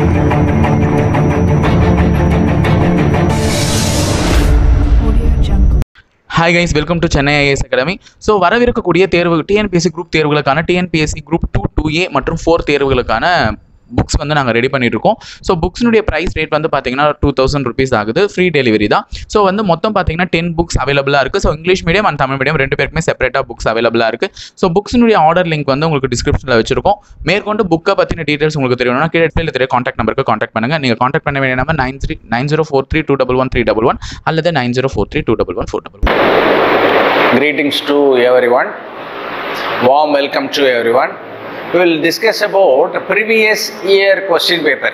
Hi guys, welcome to Chennai IAS Academy. So வரவிருக்கக்கூடிய தேர்வு TNPSC group தேர்வுகளுக்கான TNPSC group 2, 2A மற்றும் 4 தேர்வுகளுக்கான books வந்து நாங்கள் ரெடி பண்ணிட்டு இருக்கோம். ஸோ புக்ஸ்னுடைய ப்ரைஸ் ரேட் வந்து பார்த்தீங்கன்னா 2000 rupees ஆகுது. ஃப்ரீ டெலிவரி தான். ஸோ வந்து மொத்தம் பார்த்தீங்கன்னா 10 புக்ஸ் அவைலபிளாக இருக்குது. So English medium and Tamil medium ரெண்டு பேருக்குமே செப்பரேட்டாக புக்ஸ் அவைலபிளாக இருக்குது. ஸோ புக்ஸ்னுடைய ஆர்டர் லிங்க் வந்து உங்களுக்கு டிஸ்கிரிப்ஷனில் வச்சிருக்கோம். மேற்கொண்டு புக்கை பற்றின டீட்டெயில்ஸ் உங்களுக்கு தெரியணும்னா கீழே தெரிய காண்டாக்ட் நம்பருக்கு காண்டாக்ட் பண்ணுங்கள். நீங்கள் காண்டாக்ட் பண்ண வேண்டிய நம்பர் 9043211311 அல்லது 9043211411. Greetings to everyone. Warm welcome to everyone. We will discuss about previous year question paper.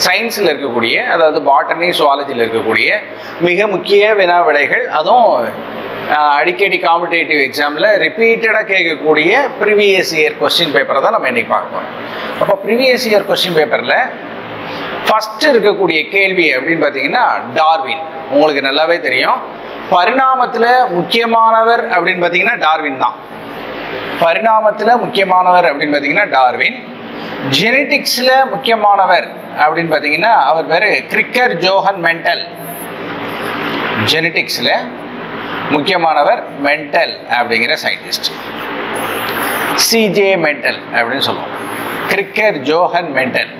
சயின்ஸில் இருக்கக்கூடிய, அதாவது பாட்டனி சுவாலஜியில் இருக்கக்கூடிய மிக முக்கிய வினா விடைகள், அதுவும் அடிக்கடி காம்படேட்டிவ் எக்ஸாமில் ரிப்பீட்டடாக கேட்கக்கூடிய ப்ரீவியஸ் இயர் கொஸ்டின் பேப்பரை தான் நம்ம இன்றைக்கி பார்க்க போகிறோம். அப்போ ப்ரீவியஸ் இயர் கொஸ்டின் பேப்பரில் ஃபஸ்ட்டு இருக்கக்கூடிய கேள்வி அப்படின்னு பார்த்தீங்கன்னா டார்வின். உங்களுக்கு நல்லாவே தெரியும், பரிணாமத்தில் முக்கியமானவர் அப்படின்னு பார்த்தீங்கன்னா டார்வின் தான். பரிணாமத்தில் முக்கியமானவர் அப்படின்னு பார்த்தீங்கன்னா டார்வின். ஜெனட்டிக்ஸில் முக்கியமானவர் அப்படின்னு பார்த்தீங்கன்னா அவர் பேர் கிரிக்கர் ஜோஹன் மெண்டல். ஜெனட்டிக்ஸில் முக்கியமானவர் மெண்டல் அப்படிங்கிற சயின்டிஸ்ட். சிஜே மெண்டல் அப்படின்னு சொல்லுவோம், கிரிக்கர் ஜோஹன் மெண்டல்.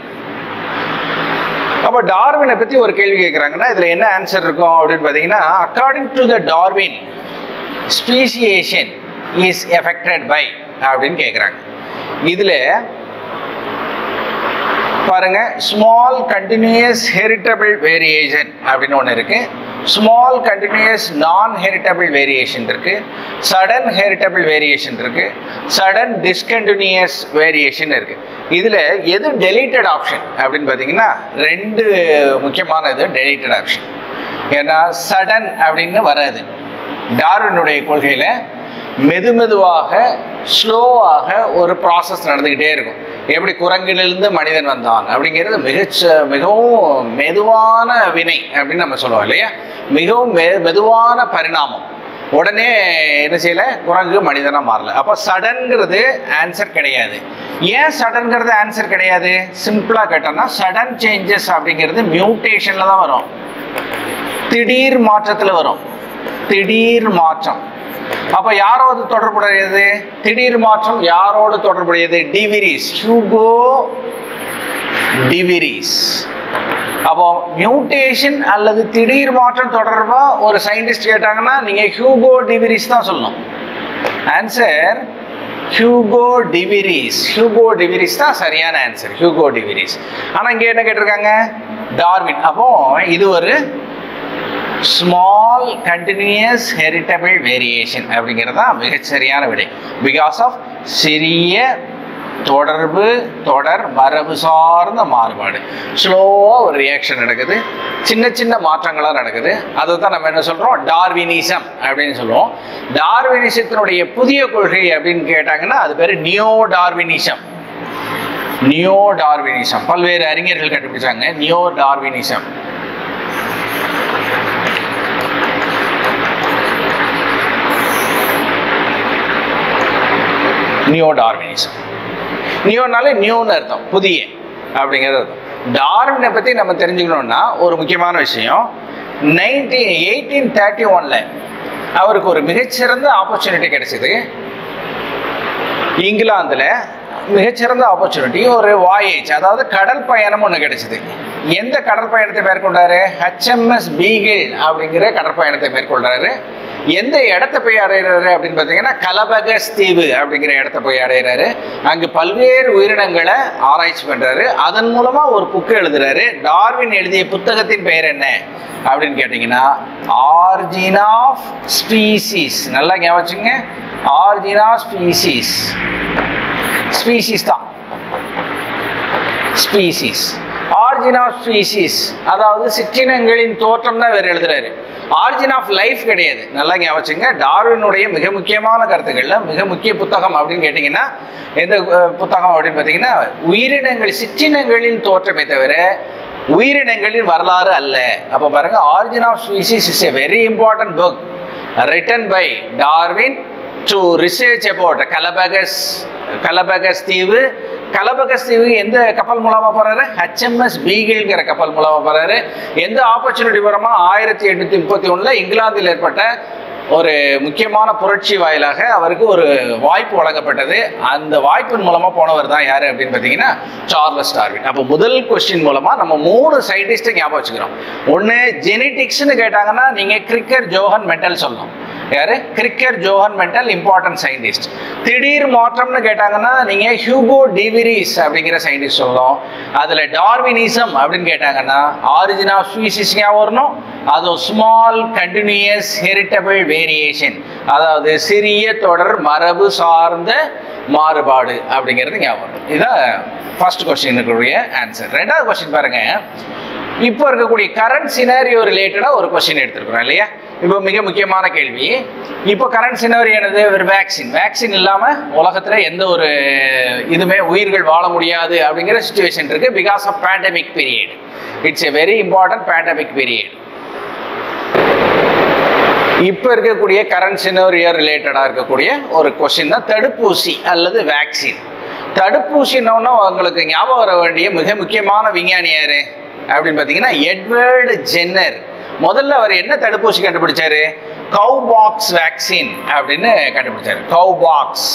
அப்போ டார்வினை பற்றி ஒரு கேள்வி கேட்குறாங்கன்னா இதில் என்ன ஆன்சர் இருக்கும் அப்படின்னு பார்த்தீங்கன்னா, according to the Darwin speciation is effected by அப்படின்னு கேட்குறாங்க. இதில் பாருங்க, ஸ்மால் கண்டினியூஸ் ஹெரிட்டபிள் வேரியேஷன் அப்படின்னு ஒன்று இருக்கு, ஸ்மால் கண்டினியூஸ் நான் ஹெரிட்டபிள் வேரியேஷன் இருக்கு, சடன் ஹெரிட்டபிள் வேரியேஷன் இருக்கு, சடன் டிஸ்கண்டினியூஸ் வேரியேஷன் இருக்கு. இதில் எது டெலீட்டட் ஆப்ஷன் அப்படின்னு பார்த்தீங்கன்னா ரெண்டு முக்கியமானது டெலீட்டட் ஆப்ஷன். ஏன்னா சடன் அப்படின்னு வராது. டார்வினுடைய கொள்கையில் மெதுவாக ஸ்லோவாக ஒரு ப்ராசஸ் நடந்துக்கிட்டே இருக்கும். எப்படி குரங்கிலிருந்து மனிதன் வந்தான் அப்படிங்கிறது மிகவும் மெதுவான வினை அப்படின்னு நம்ம சொல்லுவோம் இல்லையா, மிகவும் மெதுவான பரிணாமம். உடனே என்ன செய்யலை, குரங்கு மனிதனாக மாறல. அப்போ சடன்கிறது ஆன்சர் கிடையாது. ஏன் சடன்கிறது ஆன்சர் கிடையாது? சிம்பிளாக கேட்டோம்னா சடன் சேஞ்சஸ் அப்படிங்கிறது மியூட்டேஷனில் தான் வரும், திடீர் மாற்றத்தில் வரும், திடீர் மாற்றம். அப்போ யாரோடு தொடர்புடையது? திடீர் மாற்றம் யாரோடு தொடர்புடையது? De Vries, Hugo de Vries. அப்போ மியூட்டேஷன் அல்லது திடீர் மாற்றம் தொடர்பாக ஒரு சயின்டிஸ்ட் கேட்டாங்கன்னா நீங்கள் ஹியூகோ டிவிரிஸ் தான் சொல்லணும். Answer Hugo de Vries. Hugo de Vries தான் சரியான ஆன்சர், ஹியூகோ டிவிரிஸ். ஆனால் இங்கே என்ன கேட்டிருக்காங்க? டார்வின். அப்போ இது ஒரு ஸ்மால் கண்டினியூஸ் ஹெரிட்டபிள் வேரியேஷன் அப்படிங்கிறது தான் மிகச்சரியான விடை. பிகாஸ் ஆஃப் சிறிய தொடர் மரபு சார்ந்த மாறுபாடு, ஸ்லோவாக ஒரு ரியாக்ஷன் நடக்குது, சின்ன மாற்றங்களாக நடக்குது. அதை தான் நம்ம என்ன சொல்கிறோம்? டார்வினிசம் அப்படின்னு சொல்லுவோம். டார்வினிசத்தினுடைய புதிய கொள்கை அப்படின்னு கேட்டாங்கன்னா அது பேர் நியோ டார்வினிசம். நியோ டார்வினிசம் பல்வேறு அறிஞர்கள் கண்டுபிடிச்சாங்க. Neo Darwinism. Neo Darwinism. நியோனாலே நியூன்னு அர்த்தம், புதிய அப்படிங்கிறது அர்த்தம். டார்வினை பற்றி நம்ம தெரிஞ்சுக்கணும்னா ஒரு முக்கியமான விஷயம், 1831 அவருக்கு ஒரு மிகச்சிறந்த ஆப்பர்ச்சுனிட்டி கிடைச்சிது. இங்கிலாந்தில் மிகச்சிறந்த ஆப்பர்ச்சுனிட்டி, ஒரு வாயேஜ், அதாவது கடல் பயணம் ஒன்று கிடைச்சிது. எந்த கடற்பயணத்தை மேற்கொண்டாரு? HMS பீகிள் அப்படிங்கிற கடற்பயணத்தை மேற்கொள்றாரு. எந்த இடத்த போய் அடைகிறாரு அப்படின்னு பார்த்தீங்கன்னா கலபகஸ் தீவு அப்படிங்கிற இடத்த போய் அடைகிறாரு. அங்கு பல்வேறு உயிரினங்களை ஆராய்ச்சி பண்றாரு. அதன் மூலமா ஒரு புக்கு எழுதுறாரு. டார்வின் எழுதிய புத்தகத்தின் பெயர் என்ன அப்படின்னு கேட்டீங்கன்னா ஆரிஜின் ஆஃப் ஸ்பீசிஸ். நல்லா ஞாபகம், ஆரிஜின் ஆஃப் ஸ்பீசிஸ். ஸ்பீசிஸ் தான், ஸ்பீசிஸ். ஆரிஜின் ஆஃப் ஸ்பீசிஸ் அதாவது சிற்றினங்களின் தோற்றம் தான் இவர் எழுதுறாரு. ஆரிஜின் ஆஃப் லைஃப் கிடையாது. நல்லா ஞாபகம், டார்வினுடைய மிக முக்கியமான கருத்துக்கள்ல மிக முக்கிய புத்தகம் அப்படின்னு கேட்டீங்கன்னா எந்த புத்தகம் அப்படின்னு பார்த்தீங்கன்னா உயிரினங்கள், சிற்றினங்களின் தோற்றமே தவிர உயிரினங்களின் வரலாறு அல்ல. அப்போ பாருங்க, origin of species is a very important book written by Darwin to research about Galapagos Galapagos தீவு. கலபகஸ் தீவுக்கு எந்த கப்பல் மூலமா போறாரு? HMS பீகிள்ங்கிற கப்பல் மூலமா போறாரு. எந்த ஆப்பர்ச்சுனிட்டி மூலமா? 1831 இங்கிலாந்தில் ஏற்பட்ட ஒரு முக்கியமான புரட்சி வாயிலாக அவருக்கு ஒரு வாய்ப்பு வழங்கப்பட்டது. அந்த வாய்ப்பின் மூலமா போனவர் தான் யாரு அப்படின்னு பார்த்தீங்கன்னா சார்லஸ் டார்வின். அப்போ முதல் கொஸ்டின் மூலமா நம்ம 3 சயின்டிஸ்ட்டை ஞாபகம் வச்சுக்கிறோம். ஒன்று ஜெனட்டிக்ஸ்னு கேட்டாங்கன்னா நீங்க கிரிக்கர் ஜோஹன் மெண்டல் சொல்லணும். யாரு? Gregor Johann mental, important scientist. திடீர் மாற்றம்னு கேட்டாங்கன்னா நீங்க ஹியூகோ டிவிரிஸ் அப்படிங்கிற சயின்டிஸ்ட் சொல்லணும். அதுல டார்வினிசம் அப்படின்னு கேட்டாங்கன்னா ஆரிஜின் ஆஃப் ஸ்பீசிஸ் ஞாபகம் வரணும். அதுவும் ஸ்மால் கண்டினியூஸ் ஹெரிட்டபிள் வேரியேஷன், அதாவது சிறிய தொடர் மரபு சார்ந்த மாறுபாடு அப்படிங்கிறது ஞாபகம் வரும். இதுதான் ஃபர்ஸ்ட் கொஸ்டினுக்குரிய ஆன்சர். ரெண்டாவது கொஸ்டின் பாருங்க. இப்போ இருக்கக்கூடிய கரண்ட் சினாரியோ ரிலேட்டடா ஒரு கொஸ்டின் எடுத்துருக்கிறோம் இல்லையா? இப்போ மிக முக்கியமான கேள்வி. இப்போ கரண்ட் சினாரியோ என்னது? ஒரு வேக்சின் இல்லாம உலகத்துல எந்த ஒரு இதுமே உயிர்கள் வாழ முடியாது அப்படிங்கிற சிச்சுவேஷன் இருக்கு. Because of pandemic period. It's a very important pandemic period. இப்போ இருக்கக்கூடிய கரண்ட் சினாரியோ ரிலேட்டடா இருக்கக்கூடிய ஒரு கொஸ்டின் தான் தடுப்பூசி அல்லது வேக்சின். தடுப்பூசின்னா உங்களுக்கு ஞாபகம் வர வேண்டிய மிக முக்கியமான விஞ்ஞானி யாரு அப்படின்னு பார்த்தீங்கன்னா எட்வர்டு ஜென்னர். முதல்ல அவர் என்ன தடுப்பூசி கண்டுபிடிச்சாரு? கவுபாக்ஸ் வேக்சின் அப்படின்னு கண்டுபிடிச்சாரு. கவுபாக்ஸ்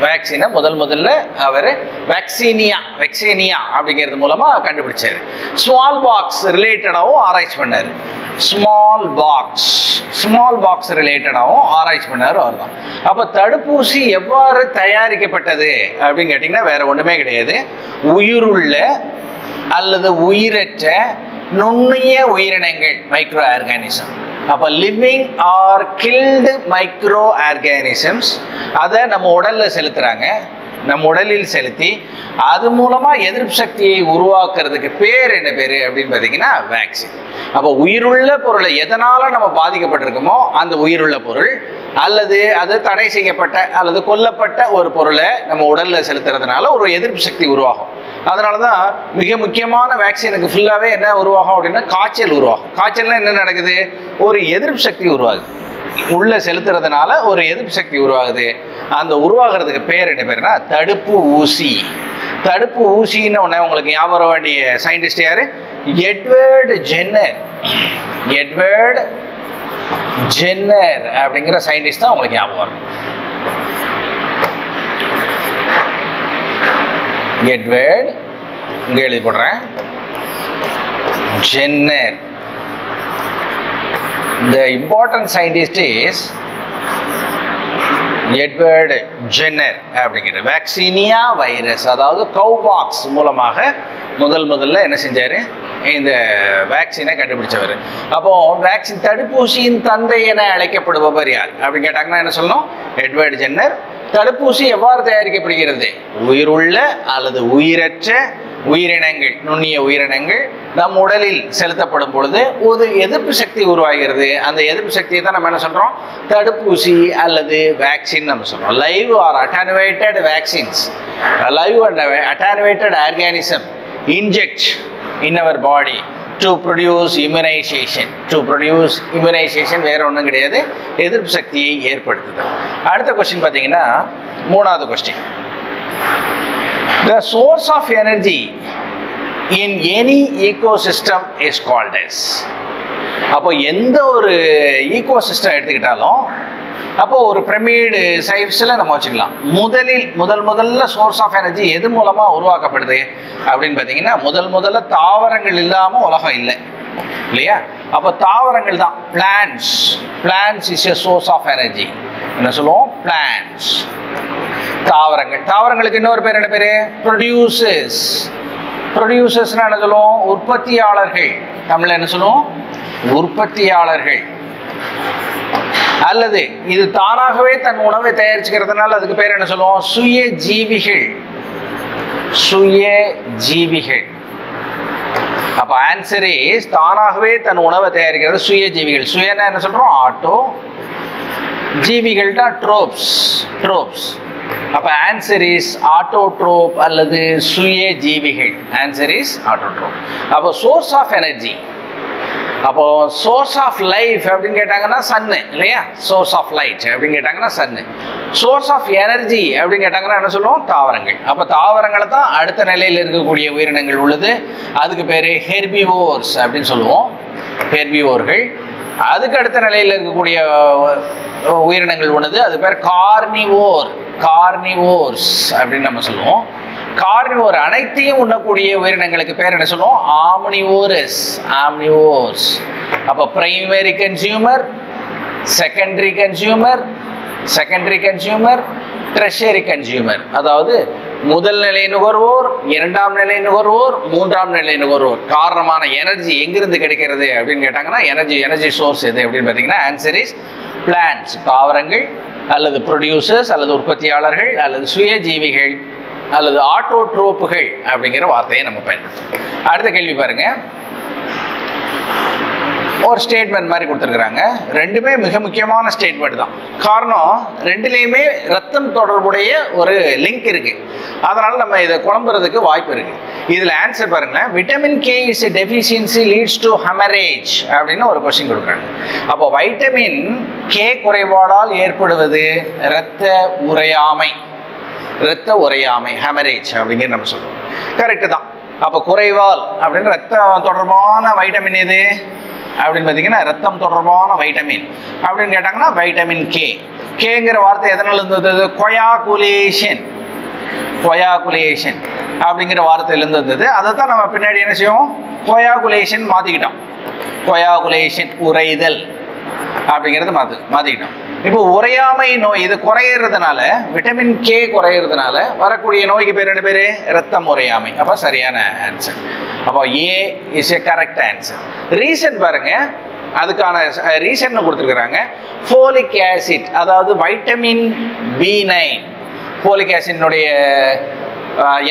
வேக்சினை முதல்ல அவர் வெக்சீனியா அப்படிங்கிறது மூலமா கண்டுபிடிச்சாரு. ஸ்மால் பாக்ஸ் ரிலேட்டடாகவும் ஆராய்ச்சி பண்ணாரு. ஸ்மால் பாக்ஸ் ரிலேட்டடாகவும் ஆராய்ச்சி பண்ணாரு அவர் தான். அப்போ தடுப்பூசி எவ்வாறு தயாரிக்கப்பட்டது அப்படின்னு கேட்டிங்கன்னா வேற ஒன்றுமே கிடையாது. உயிருள்ள அல்லது உயிரற்ற நுண்ணிய உயிரினங்கள், மைக்ரோ ஆர்கானிசம். அப்போ living or killed micro organisms அதை நம்ம உடல்ல செலுத்துறாங்க. நம்ம உடலில் செலுத்தி அது மூலமா எதிர்ப்பு சக்தியை உருவாக்குறதுக்கு பேர் என்ன பேரு அப்படின்னு பார்த்தீங்கன்னா வேக்சின். அப்போ உயிருள்ள பொருளை எதனால நம்ம பாதிக்கப்பட்டிருக்கோமோ அந்த உயிருள்ள பொருள் அல்லது அது தடை செய்யப்பட்ட அல்லது கொல்லப்பட்ட ஒரு பொருளை நம்ம உடல்ல செலுத்துறதுனால ஒரு எதிர்ப்பு சக்தி உருவாகும். அதனாலதான் மிக முக்கியமான வேக்சினுக்கு ஃபுல்லாவே என்ன உருவாகும் அப்படின்னா காய்ச்சல் உருவாகும். காய்ச்சல்னா என்ன நடக்குது? ஒரு எதிர்ப்பு சக்தி உருவாகுது. உள்ள செலுத்துறதுனால ஒரு எதிர்ப்பு சக்தி உருவாகுது. அந்த உருவாகிறதுக்கு பேர் என்ன பேருனா தடுப்பு ஊசி. தடுப்பு ஊசின்னு ஒன்று உங்களுக்கு ஞாபகம் வர வேண்டிய சயின்டிஸ்ட் யாரு? எட்வர்டு ஜென்னர் அப்படிங்கிற சயின்டிஸ்ட் தான் உங்களுக்கு ஞாபகம் வரும். எட்வர்ட், இங்க எழுதி போடுறேன், Jenner. The important scientist is Edward Jenner அப்படிங்கிற வேக்சீனியா வைரஸ், அதாவது கவுபாக்ஸ் மூலமாக முதல்ல என்ன செஞ்சாரு? இந்த வேக்சினை கண்டுபிடிச்சவர். அப்போ வேக்சின் தடுப்பூசியின் தந்தை என அழைக்கப்படுபவர் யார் அப்படின்னு கேட்டாங்கன்னா என்ன சொல்லணும்? Edward Jenner. தடுப்பூசி எவ்வாறு தயாரிக்கப்படுகிறது? உயிருள்ள அல்லது உயிரற்ற உயிரினங்கள், நுண்ணிய உயிரினங்கள் நம் உடலில் செலுத்தப்படும் பொழுது ஒரு எதிர்ப்பு சக்தி உருவாகிறது. அந்த எதிர்ப்பு சக்தியை தான் நம்ம என்ன சொல்றோம்? தடுப்பூசி அல்லது வேக்சின் நம்ம சொல்றோம். Live or attenuated vaccines, live and attenuated organism inject in our body to produce immunisation. வேற ஒன்றும் கிடையாது, எதிர்ப்பு சக்தியை ஏற்படுத்துது. அடுத்த கொஸ்டின் பார்த்தீங்கன்னா மூணாவது question. The source of energy in any ecosystem is called as. அப்போ எந்த ஒரு ஈகோசிஸ்டம் எடுத்துக்கிட்டாலும் அப்போ ஒரு பிரமிடு சைஸ்ல நம்ம வச்சுக்கலாம். முதல்ல சோர்ஸ் ஆஃப் எனர்ஜி எது மூலமா உருவாக்கப்படுது அப்படின்னு பார்த்தீங்கன்னா முதல்ல தாவரங்கள் இல்லாம உலகம் இல்லை இல்லையா? அப்போ தாவரங்கள் தான். Plants is a source of energy. என்ன சொல்லுவோம்? பிளான்ஸ், தாவரங்களுக்கு இன்னொரு பேர் என்ன பேரு? ப்ரொடியூசர்ஸ் என்ன சொல்லுவோம்? உற்பத்தியாளர்கள். தமிழ்ல என்ன சொல்லுவோம்? உற்பத்தியாளர்கள். அல்லது இது தானாகவே தன் உணவை தயாரிச்சுக்கிறதுனால அதுக்கு பேர் என்ன சொல்லுவோம்? சுயஜீவிகள். அப்ப ஆன்சர் இஸ் தானாகவே தன் உணவை தயாரிக்கிறது சுயஜீவிகள். சுயனா என்ன சொல்றோம்? ஆட்டோ, ஜீவிகள்னா ட்ரோப்ஸ். அப்ப ஆன்சர் இஸ் ஆட்டோட்ரோப் அல்லது சுயஜீவிகள். Answer is autotroph. அப்போ சோர்ஸ் ஆஃப் எனர்ஜி, அப்போ சோர்ஸ் ஆஃப் லைஃப் அப்படின்னு கேட்டாங்கன்னா சன்னு இல்லையா? சோர்ஸ் ஆஃப் லைட் அப்படின்னு கேட்டாங்கன்னா சன்னு. சோர்ஸ் ஆஃப் எனர்ஜி அப்படின்னு கேட்டாங்கன்னா என்ன சொல்லுவோம்? தாவரங்கள். அப்போ தாவரங்களை தான் அடுத்த நிலையில் இருக்கக்கூடிய உயிரினங்கள் உள்ளது. அதுக்கு பேர் ஹெர்பிவோர்ஸ் அப்படின்னு சொல்லுவோம், ஹெர்பிவோர்கள். அதுக்கு அடுத்த நிலையில் இருக்கக்கூடிய உயிரினங்கள் உள்ளது, அது பேர் கார்னிவோர், கார்னிவோர்ஸ் அப்படின்னு நம்ம சொல்லுவோம். கார்னிவோர் அனைத்தையும் உண்ணக்கூடிய உயிரினங்களுக்கு பேர் என்ன சொல்லுவோம்? Omnivorous, omnivores. அப்போ primary consumer, secondary consumer, secondary consumer, treasury consumer. அதாவது முதல் நிலை நுகர்வோர், இரண்டாம் நிலை நுகர்வோர், மூன்றாம் நிலை நுகர்வோர். காரணமான எனர்ஜி எங்கிருந்து கிடைக்கிறது அப்படின்னு கேட்டாங்கன்னா எனர்ஜி சோர்ஸ் எது அப்படின்னு பார்த்தீங்கன்னா ஆன்சர் இஸ் பிளான்ட்ஸ், தாவரங்கள், அல்லது ப்ரொடியூசர்ஸ் அல்லது உற்பத்தியாளர்கள், அல்லது சுயஜீவிகள், அல்லது ஆட்டோட்ரோப்புகள் அப்படிங்கிற வார்த்தையை நம்ம பயன்படுத்தும். அடுத்த கேள்வி பாருங்க. ஒரு ஸ்டேட்மெண்ட் மாதிரி கொடுத்துருக்குறாங்க. ரெண்டுமே மிக முக்கியமான ஸ்டேட்மெண்ட் தான். காரணம் ரெண்டுலேயுமே ரத்தம் தொடர்புடைய ஒரு லிங்க் இருக்கு. அதனால நம்ம இதை குழம்புறதுக்கு வாய்ப்பு இருக்கு. இதில் ஆன்சர் பாருங்களேன். Vitamin K is deficiency leads to haemorrhage அப்படின்னு ஒரு கொஸ்டின் கொடுக்குறாங்க. அப்போ வைட்டமின் கே குறைபாடால் ஏற்படுவது இரத்த உறையாமை, இரத்த உறையாமை, ஹெமரேஜ் அப்படிங்கிற நம்ம சொல்லுவோம். கரெக்டு தான். அப்போ குறைவால் அப்படின்னு ரத்தம் தொடர்பான வைட்டமின் எது அப்படின்னு பார்த்தீங்கன்னா ரத்தம் தொடர்பான வைட்டமின் அப்படின்னு கேட்டாங்கன்னா வைட்டமின் கே. கேங்கிற வார்த்தை எதனால இருந்தது? கொயாகுலேஷன், கொயாகுலேஷன் அப்படிங்கிற வார்த்தையிலேருந்து இருந்தது. அதை தான் நம்ம பின்னாடி என்ன செய்வோம்? கொயாகுலேஷன் மாற்றிக்கிட்டோம். கொயாகுலேஷன் உறைதல் அப்படிங்கிறது மாற்றிக்கிட்டோம். இப்போ உறையாமை நோய் இது குறையிறதுனால, விட்டமின் கே குறையிறதுனால வரக்கூடிய நோய்க்கு பேர் என்ன பேர்? ரத்தம் உறையாமை. அப்போ சரியான ஆன்சர். அப்போ A is a correct answer. Reason பாருங்க, அதுக்கான ரீசன் கொடுத்துருக்குறாங்க. ஃபோலிக் ஆசிட், அதாவது வைட்டமின் B9. ஃபோலிக் ஆசிட்னுடைய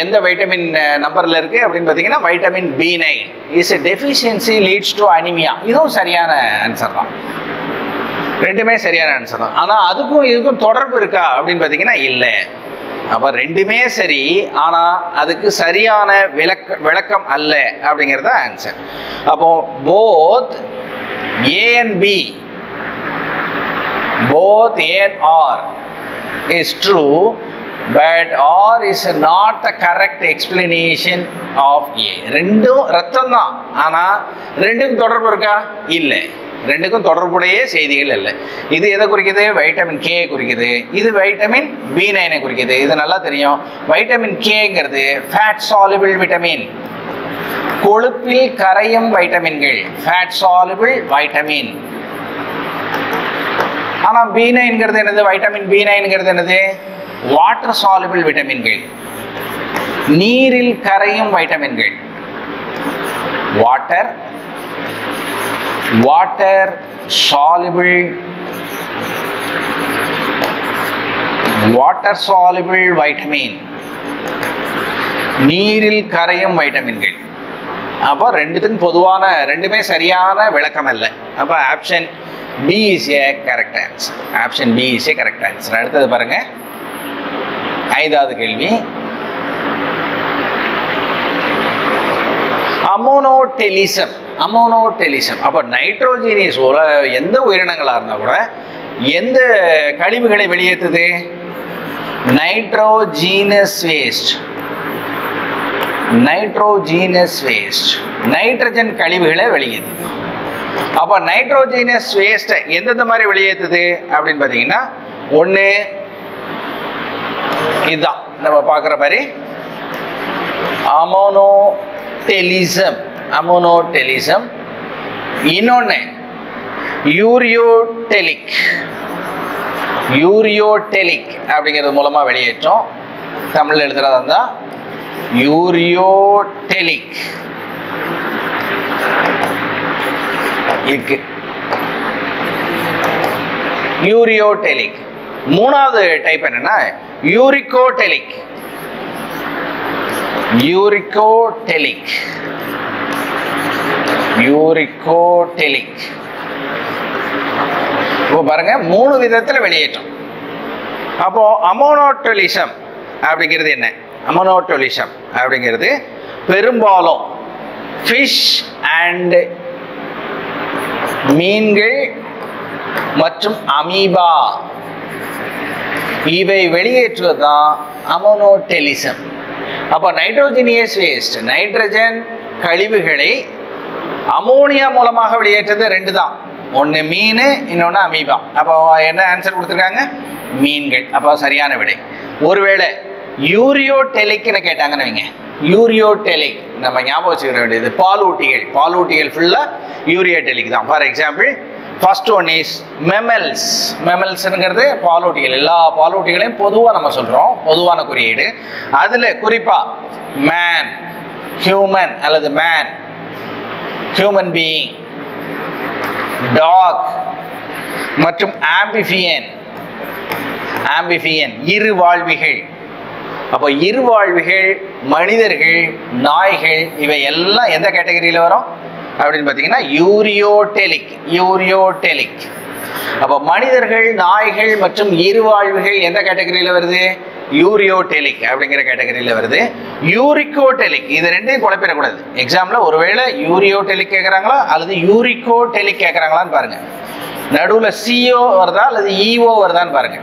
எந்த வைட்டமின் நம்பரில் இருக்குது அப்படின்னு பார்த்தீங்கன்னா vitamin B9 is a deficiency leads to anaemia. இதுவும் சரியான ஆன்சர் தான். ரெண்டுமே சரியான ஆன்சர் தான். ஆனால் அதுக்கும் இதுக்கும் தொடர்பு இருக்கா அப்படின்னு பார்த்தீங்கன்னா இல்லை. அப்போ ரெண்டுமே சரி, ஆனால் அதுக்கு சரியான விளக்கம் அல்ல அப்படிங்கிறது தான் ஆன்சர். அப்போ both A and B, both A and R is true, but R is not the correct explanation of A. ரெண்டும் ரத்தம் தான், ஆனால் ரெண்டுக்கும் தொடர்பு இருக்கா? இல்லை. ரெண்டுக்கும் தொடர்புடைய செய்திகள் இல்லை. இது எதை குறிக்குது? வைட்டமின் கே குறிக்குது. இது வைட்டமின் B9 குறிக்குது. இது நல்லா தெரியும். வைட்டமின் கேங்கிறது ஃபேட் சாலுபிள் விட்டமின், கொழுப்பில் கரையும் வைட்டமின்கள், ஃபேட் சாலுபிள் வைட்டமின். ஆனால் B9ங்கிறது என்னது? வைட்டமின் B9ங்கிறது என்னது? வாட்டர் சாலுபிள் விட்டமின்கள், நீரில் கரையும் வைட்டமின்கள். வாட்டர் soluble வைட்டமின், நீரில் கரையும் வைட்டமின்கள். அப்போ ரெண்டுத்துக்கும் பொதுவான, ரெண்டுமே சரியான விளக்கம் அல்ல. அப்போ option B is a correct answer. Option B is a correct answer. அடுத்தது பாருங்க, ஐந்தாவது கேள்வி. அமோனோடெலிசம், அமோனோடெலிசம். அப்போ நைட்ரோஜீனியஸ் எந்த உயிரினங்களாக இருந்தால் கூட எந்த கழிவுகளை வெளியேற்றுது? Nitrogenous waste, nitrogenous waste, nitrogen கழிவுகளை வெளியேற்றுது. அப்போ நைட்ரோஜீனஸ் வேஸ்ட்டை எந்தெந்த மாதிரி வெளியேற்றுது அப்படின்னு பார்த்தீங்கன்னா, ஒன்று இதுதான் நம்ம பார்க்குற மாதிரி அமோனோடெலிசம், அமோனோடெலிசம். இன்னொன்று யூரியோடெலிக், யூரியோடெலிக் அப்படிங்கிறது மூலமாக வெளியேற்றோம். தமிழில் எழுதுறதா இருந்தால் யூரியோடெலிக் இருக்கு, யூரியோடெலிக். மூணாவது டைப் என்னன்னா யூரிகோடெலிக், யூரிகோடெலிக், யூரிகோடெலிக். இப்போ பாருங்க, மூணு விதத்தில் வெளியேற்றம். அப்போ அமோனோடெலிசம் அப்படிங்கிறது என்ன? அமோனோடெலிசம் அப்படிங்கிறது பெரும்பாலும் ஃபிஷ் அண்ட் மீன்கள் மற்றும் அமீபா, இவை வெளியேற்றுவது தான் அமோனோடெலிசம். அப்போ நைட்ரோஜனியஸ் வேஸ்ட், நைட்ரஜன் கழிவுகளை அமோனியா மூலமாக வெளியேற்றது ரெண்டு தான், ஒன்று மீன், இன்னொன்று அமீபா. அப்போ என்ன ஆன்சர் கொடுத்துருக்காங்க? மீன்கள். அப்போ சரியான விடை. ஒருவேளை யூரியோடெலிக்னு கேட்டாங்கன்னு வைங்க, யூரியோடெலிக் நம்ம ஞாபகம் வச்சுக்க வேண்டியது பாலூட்டிகள். பாலூட்டிகள் ஃபுல்லாக யூரியோடெலிக் தான். For example first one is mammals. மெமல்ஸ்ங்கிறது பாலூட்டிகள். எல்லா பாலூட்டிகளையும் பொதுவாக நம்ம சொல்கிறோம், பொதுவான குறியீடு. அதில் குறிப்பாக மேன், ஹியூமன் அல்லது மேன், ஹியூமன் பீயிங், டாக் மற்றும் ஆம்பிஃபியன். ஆம்பிஃபியன் இருவாழ்விகள். அப்போ இருவாழ்விகள், மனிதர்கள், நாய்கள், இவை எல்லாம் எந்த கேட்டகரியில் வரும் அப்படின்னு பார்த்தீங்கன்னா யூரியோடெலிக். யூரியோடெலிக். அப்போ மனிதர்கள், நாய்கள் மற்றும் இருவாழ்விகள் எந்த கேட்டகரியில் வருது? யூரியோடெலிக் அப்படிங்கிற கேட்டகரியில் வருது. யூரிகோடெலிக், இது ரெண்டையும் குழப்பிடக்கூடாது. எக்ஸாம்பிள் ஒருவேளை யூரியோடெலிக் கேட்குறாங்களா அல்லது யூரிகோடெலிக் கேட்குறாங்களான்னு பாருங்க. நடுவில் சிஓ வருதா அல்லது இஓ வருதான்னு பாருங்க.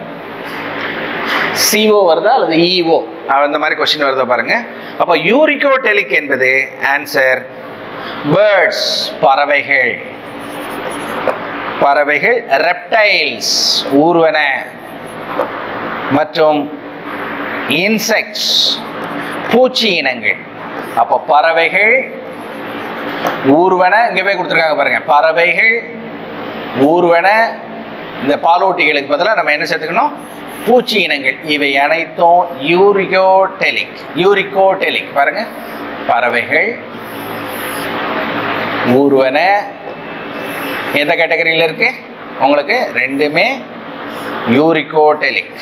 சிஓ வருதா அல்லது இஓ, அந்த மாதிரி கொஸ்டின் வருதா பாருங்க. அப்போ யூரிகோடெலிக் என்பது ஆன்சர் பேர்ட்ஸ், பறவைகள். பறவைகள், ரெப்டைல்ஸ் ஊர்வன மற்றும் இன்செக்ட்ஸ் பூச்சி இனங்கள். அப்போ பறவைகள், ஊர்வன இங்கே போய் கொடுத்துருக்காங்க பாருங்க. பறவைகள், ஊர்வன, இந்த பாலூட்டிகளுக்கு பதிலாக நம்ம என்ன சேர்த்துக்கணும்? பூச்சி இனங்கள். இவை அனைத்தும் யூரிகோடெலிக். யூரிகோடெலிக் பாருங்க. பறவைகள், ஊர்வன எந்த கேட்டகரியில் இருக்கு உங்களுக்கு? ரெண்டுமே யூரிகோடெலிக்.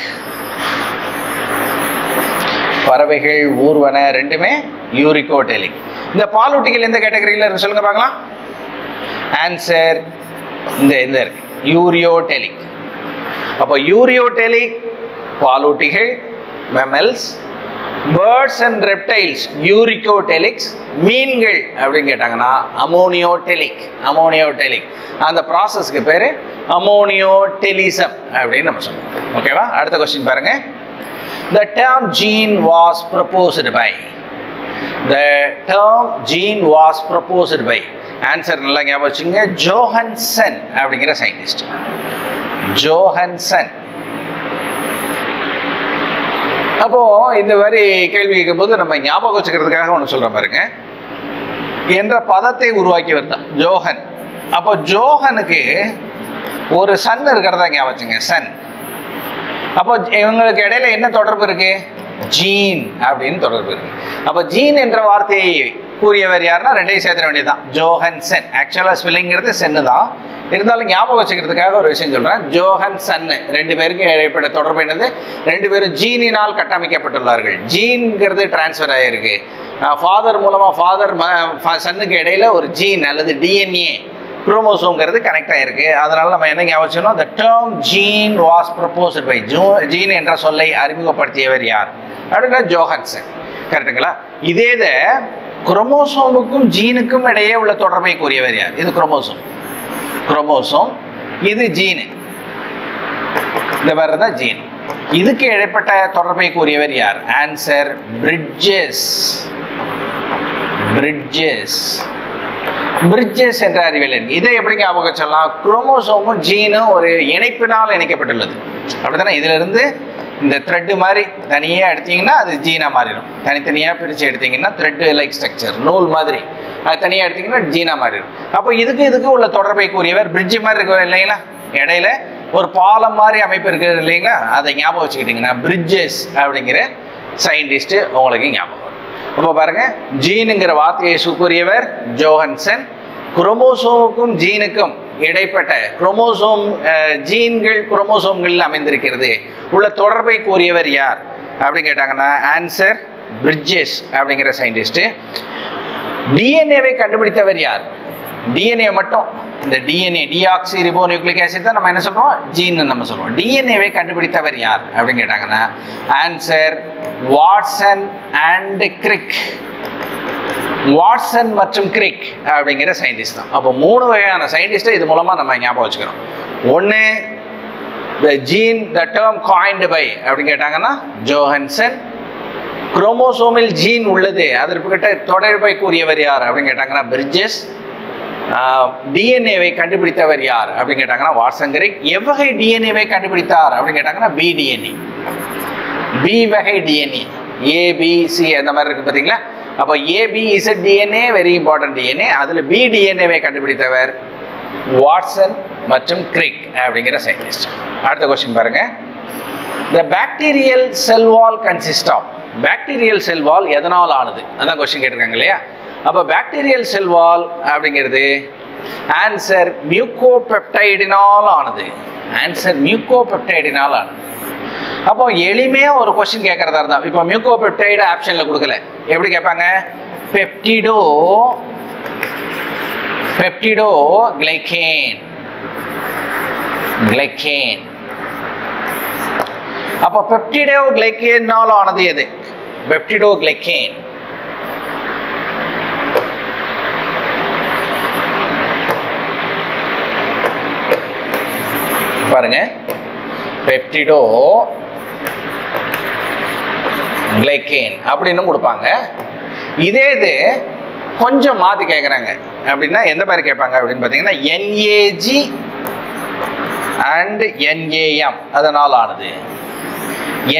பறவைகள், ஊர்வன ரெண்டுமே யூரிகோடெலிக். இந்த பாலூட்டிகள் எந்த கேட்டகரியில் இருக்கு சொல்லுங்க பார்க்கலாம். ஆன்சர் இந்த இருக்கு, யூரியோடெலிக். அப்போ யூரியோடெலிக் பாலூட்டிகள், மெமல்ஸ், பேர்ட்ஸ் அண்ட் ரெப்டைல்ஸ் யூரிகோடெலிக்ஸ், மீன்கள் அப்படின்னு கேட்டாங்கன்னா அமோனியோடெலிக். அமோனியோடெலிக் அந்த ப்ராசஸ்க்கு பேர் அமோனியோடெலிசம் அப்படின்னு நம்ம சொல்லுவோம். ஓகேவா? அடுத்த கொஸ்டின் பாருங்க. The term gene was proposed by. The term gene was proposed by. Answer நல்லா ஞாபகம் வச்சுங்க. ஜோஹன்சன் அப்படிங்கிற சயின்டிஸ்ட். ஜோஹன்சன். அப்போ இந்த மாதிரி கேள்வி கேட்கும் போது நம்ம ஞாபகம் வச்சுக்கிறதுக்காக ஒன்று சொல்ற பாருங்க. என்ற பதத்தை உருவாக்கியவர் தான் ஜோஹன். அப்போ ஜோஹனுக்கு ஒரு சன் இருக்கிறதா ஞாபகம் வச்சுங்க, சன். அப்போ இவங்களுக்கு இடையில என்ன தொடர்பு இருக்கு? ஜீன் அப்படின்னு தொடர்பு இருக்கு. அப்போ ஜீன் என்ற வார்த்தையை கூறியவர் யாருன்னா ரெண்டையும் சேர்த்துட வேண்டியதுதான், ஜோஹன்சன். ஆக்சுவலா ஸ்பெல்லிங்கிறது சென்னு தான், இருந்தாலும் ஞாபகம் வச்சுக்கிறதுக்காக ஒரு விஷயம் சொல்றேன். ஜோஹன்சன் ரெண்டு பேருக்கு ஏற்பட்ட தொடர்பு என்னது? ரெண்டு பேரும் ஜீனினால் கட்டமைக்கப்பட்டுள்ளார்கள். ஜீன்ங்கிறது டிரான்ஸ்ஃபர் ஆகிருக்கு. ஃபாதர் மூலமா ஃபாதர் சன்னுக்கு இடையில ஒரு ஜீன் அல்லது டிஎன்ஏ குரோமோசோம்ங்கிறது கனெக்ட் ஆகிருக்கு. அதனால நம்ம என்ன ஞாபகம் வச்சுக்கணும்? The term gene was proposed by. Gene என்ற சொல்லை அறிமுகப்படுத்தியவர் யார் அப்படின்னா ஜோஹன்சன். கரெக்டுங்களா? இதே குரோமோசோமுக்கும் ஜீனுக்கும் இடையே உள்ள தொடர்பை கூறியவர் யார்? இது குரோமோசோம். குரோமோசோம், இது ஜீனு. இந்த மாதிரி தான் ஜீன். இதுக்கு இடைப்பட்ட தொடர்பை கூறியவர் யார்? Answer bridges. பிரிட்ஜஸ். பிரிட்ஜஸ் என்ற அறிவியல். இதை எப்படி ஞாபகம் சொல்லலாம்? குரோமோசோமும் ஜீனும் ஒரு இணைப்பினால் இணைக்கப்பட்டுள்ளது. அப்படித்தானே? இதுல இருந்து இந்த த்ரெட்டு மாதிரி தனியாக எடுத்தீங்கன்னா அது ஜீனா மாறிடும். தனித்தனியாக பிரித்து எடுத்தீங்கன்னா த்ரெட்டு லைக் ஸ்ட்ரக்சர், நூல் மாதிரி, அது தனியாக எடுத்தீங்கன்னா ஜீனா மாறிடும். அப்போ இதுக்கு உள்ள தொடர்பை கூறியவர் பிரிட்ஜ் மாதிரி இருக்க இல்லைங்களா? இடையில ஒரு பாலம் மாதிரி அமைப்பு இருக்குது இல்லைங்களா? அதை ஞாபகம் வச்சுக்கிட்டிங்கன்னா பிரிட்ஜஸ் அப்படிங்கிற சயின்டிஸ்ட் உங்களுக்கு ஞாபகம். அப்போ பாருங்க, ஜீனுங்கிற வார்த்தையை கூறியவர் ஜோஹன்சன். குரோமோசோமுக்கும் ஜீனுக்கும் இடைப்பட்ட குரோமோசோம், ஜீன்கள் குரோமோசோம்களில் அமைந்திருக்கிறது உள்ள தொடர்பை கூறியவர் யார் அப்படின்னு கேட்டாங்கன்னா ஆன்சர் பிரிட்ஜஸ் அப்படிங்கிற சயின்டிஸ்ட். டிஎன்ஏவை கண்டுபிடித்தவர் யார்? டிஎன்ஏ மட்டும், இந்த DNA deoxy ribo nucleic acid தான் நம்ம என்ன சொல்றோம்? ஜீன் நம்ம சொல்றோம். டிஎன்ஏவை கண்டுபிடித்தவர் யார் அப்படின்னு கேட்டாங்கன்னா answer Watson and Kirik. Watson மற்றும் கிரிக் அப்படிங்கிற சயின்டிஸ்ட் தான். அப்போ 3 வகையான சயின்டிஸ்ட்டை இது மூலமா நம்ம ஞாபகம் வச்சுக்கிறோம். ஒன்று the term coined by அப்படின்னு கேட்டாங்கன்னா ஜோஹன்சன். குரோமோசோமில் ஜீன் உள்ளது அதற்கிட்ட தொடர்பை கூறியவர் யார் அப்படின்னு கேட்டாங்கன்னா பிரிட்ஜஸ். டிஎன்ஏவை கண்டுபிடித்தவர் யார் அப்படின்னு கேட்டாங்கன்னா வாட்சன் கிரிக். எவ்வகை டிஎன்ஏவை கண்டுபிடித்தார் அப்படின்னு கேட்டாங்கன்னா பி டிஎன்ஏ. பி வகை டிஎன்ஏ, ஏபிசி அந்த மாதிரி இருக்கு பார்த்தீங்களா. அப்போ AB Z DNA very important DNA. அதில் பி டிஎன்ஏவை கண்டுபிடித்தவர் வாட்சன் மற்றும் கிரிக் அப்படிங்கிற சயின்டிஸ்ட். அடுத்த கொஸ்டின் பாருங்க. The bacterial cell wall consists of. Bacterial cell wall எதனால் ஆனது அதான் கொஸ்டின் கேட்டிருக்காங்க இல்லையா. அப்போ பாக்டீரியல் செல் வால் அப்படிங்கிறது ஆன்சர் மியூகோபெப்டைடினால் ஆனது. ஆன்சர் மியூகோபெப்டைடினால் ஆனது. அப்போ எளிமையாக ஒரு கொஸ்டின் கேட்கறதா இருந்தா இப்போ மியூகோபெப்டைடு ஆப்ஷனில் கொடுக்கல, எப்படி கேட்பாங்க? பெப்டிடோ கிளைகேன். அப்போ பெப்டிடோ கிளைகேனால் ஆனது எது? பெப்டிடோ கிளைகேன். பாருங்க, பெப்டிடோ கிளைகேன் அப்படின்னு கொடுப்பாங்க. இதே இது கொஞ்சம் மாற்றி கேட்குறாங்க அப்படின்னா எந்த மாதிரி கேட்பாங்க அப்படின்னு பார்த்தீங்கன்னா என்ஏஜி அண்ட் என்ஏஎம் அதனால் ஆனது.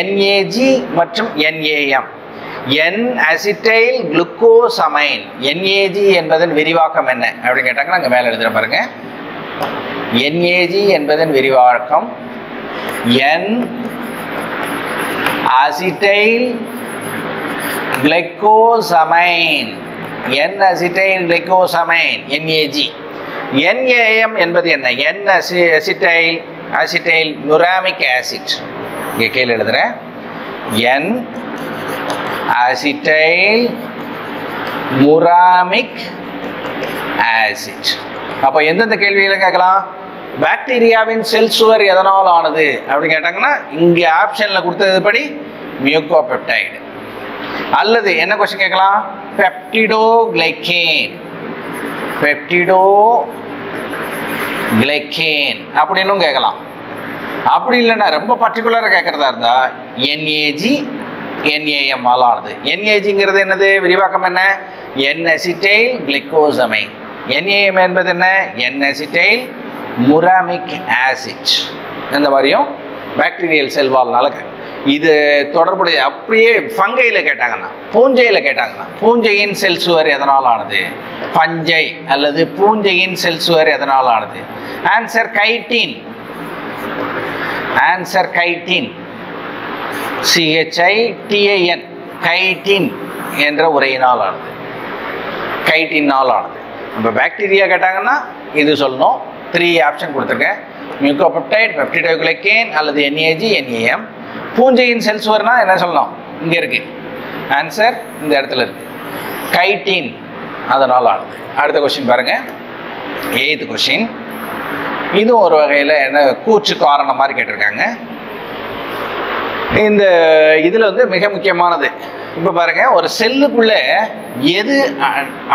என்ஏஜி மற்றும் NAM. N acetyl glucosamine. NAG என்பதன் விரிவாக்கம் என்ன அப்படின்னு கேட்டாங்கன்னா அங்கே மேலே எழுதுற பாருங்க. என்ஏஜி என்பதன் விரிவாக்கம் N acetyl glucosamine. N acetyl glucosamine NAG. NAM என்பது என்ன? N acetyl muramic acid. இங்கே கீழே எழுதுறேன். N acetyl muramic acid. அப்போ எந்தெந்த கேள்விகளை கேட்கலாம்? பாக்டீரியாவின் செல் சுவர் எதனால் ஆனது அப்படின்னு கேட்டாங்கன்னா இங்கே ஆப்ஷனில் கொடுத்தது படி மியூகோபெப்டைடு. அல்லது என்ன கொஸ்டின் கேட்கலாம்? பெப்டிடோ கிளைகேன். பெப்டிடோ கிளைகேன் அப்படின்னும் கேட்கலாம். அப்படி இல்லைன்னா ரொம்ப பர்டிகுலராக கேட்கறதா இருந்தா என்ஏஜி என்ஏஎம் ஆனது. என்ஏஜிங்கிறது என்னது? விரிவாக்கம் என்ன? N acetyl கிளைகோசமைன். என்ஏஎம் என்பது என்ன? N acetyl muramic acid. இந்த மாதிரியும் பாக்டீரியல் செல்வால்னால இது தொடர்புடைய. அப்படியே ஃபங்கையில் கேட்டாங்கன்னா, பூஞ்சையில் கேட்டாங்கன்னா பூஞ்சையின் செல் சுவர் எதனால் ஆனது? பஞ்சை அல்லது பூஞ்சையின் செல் சுவர் எதனால் ஆனது? Answer chitin. Answer chitin. CHITIN. Chitin என்ற உரையினால் ஆனது. கைட்டினால் ஆனது. இப்போ பாக்டீரியா கேட்டாங்கன்னா இது சொல்லணும். 3 ஆப்ஷன் கொடுத்துருக்கேன். மியூகோபெப்டைட், பெப்டிடோகிளைகேன் அல்லது என்ஏஜி என்ஏஎம். பூஞ்சையின் செல் சுவர்னா என்ன சொல்லணும்? இங்கே இருக்கு. ஆன்சர் இந்த இடத்துல இருக்கு. கைட்டின் அதனால் ஆனது. அடுத்த கொஸ்டின் பாருங்க. 8th question. இதுவும் ஒரு வகையில் என்ன கூற்று காரணம் மாதிரி கேட்டிருக்காங்க. இந்த இதில் வந்து மிக முக்கியமானது இப்போ பாருங்க, ஒரு செல்லுக்குள்ள எது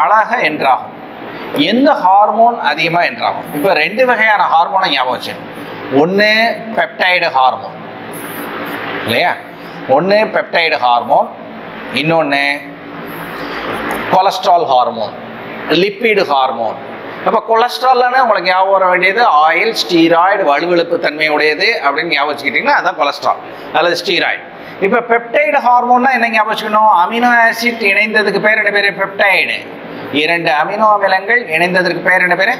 அழகாக என்றாகும்? எந்த ஹார்மோன் அதிகமாக என்றாகும்? இப்போ 2 வகையான ஹார்மோனை ஞாபகம் வச்சு. ஒன்று பெப்டைடு ஹார்மோன் இல்லையா? ஒன்று பெப்டைடு ஹார்மோன், இன்னொன்று கொலஸ்ட்ரால் ஹார்மோன், லிப்பிடு ஹார்மோன். அப்போ கொலஸ்ட்ரால்னா உங்களுக்கு ஞாபகம் வர வேண்டியது ஆயில், ஸ்டீராய்டு, வலுவெழுப்பு தன்மையுடையது அப்படின்னு ஞாபகம் வச்சுக்கிட்டிங்கன்னா அதான் கொலஸ்ட்ரால் அல்லது ஸ்டீராய்டு. இப்போ பெப்டைடு ஹார்மோன்னா என்ன ஞாபகம் வச்சுக்கணும்? அமினோ ஆசிட் இணைந்ததுக்கு பேர் என்ன பேர்? பெப்டைடு. 2 அமினோ அமிலங்கள் இணைந்ததற்கு பேர் என்ன பேர்?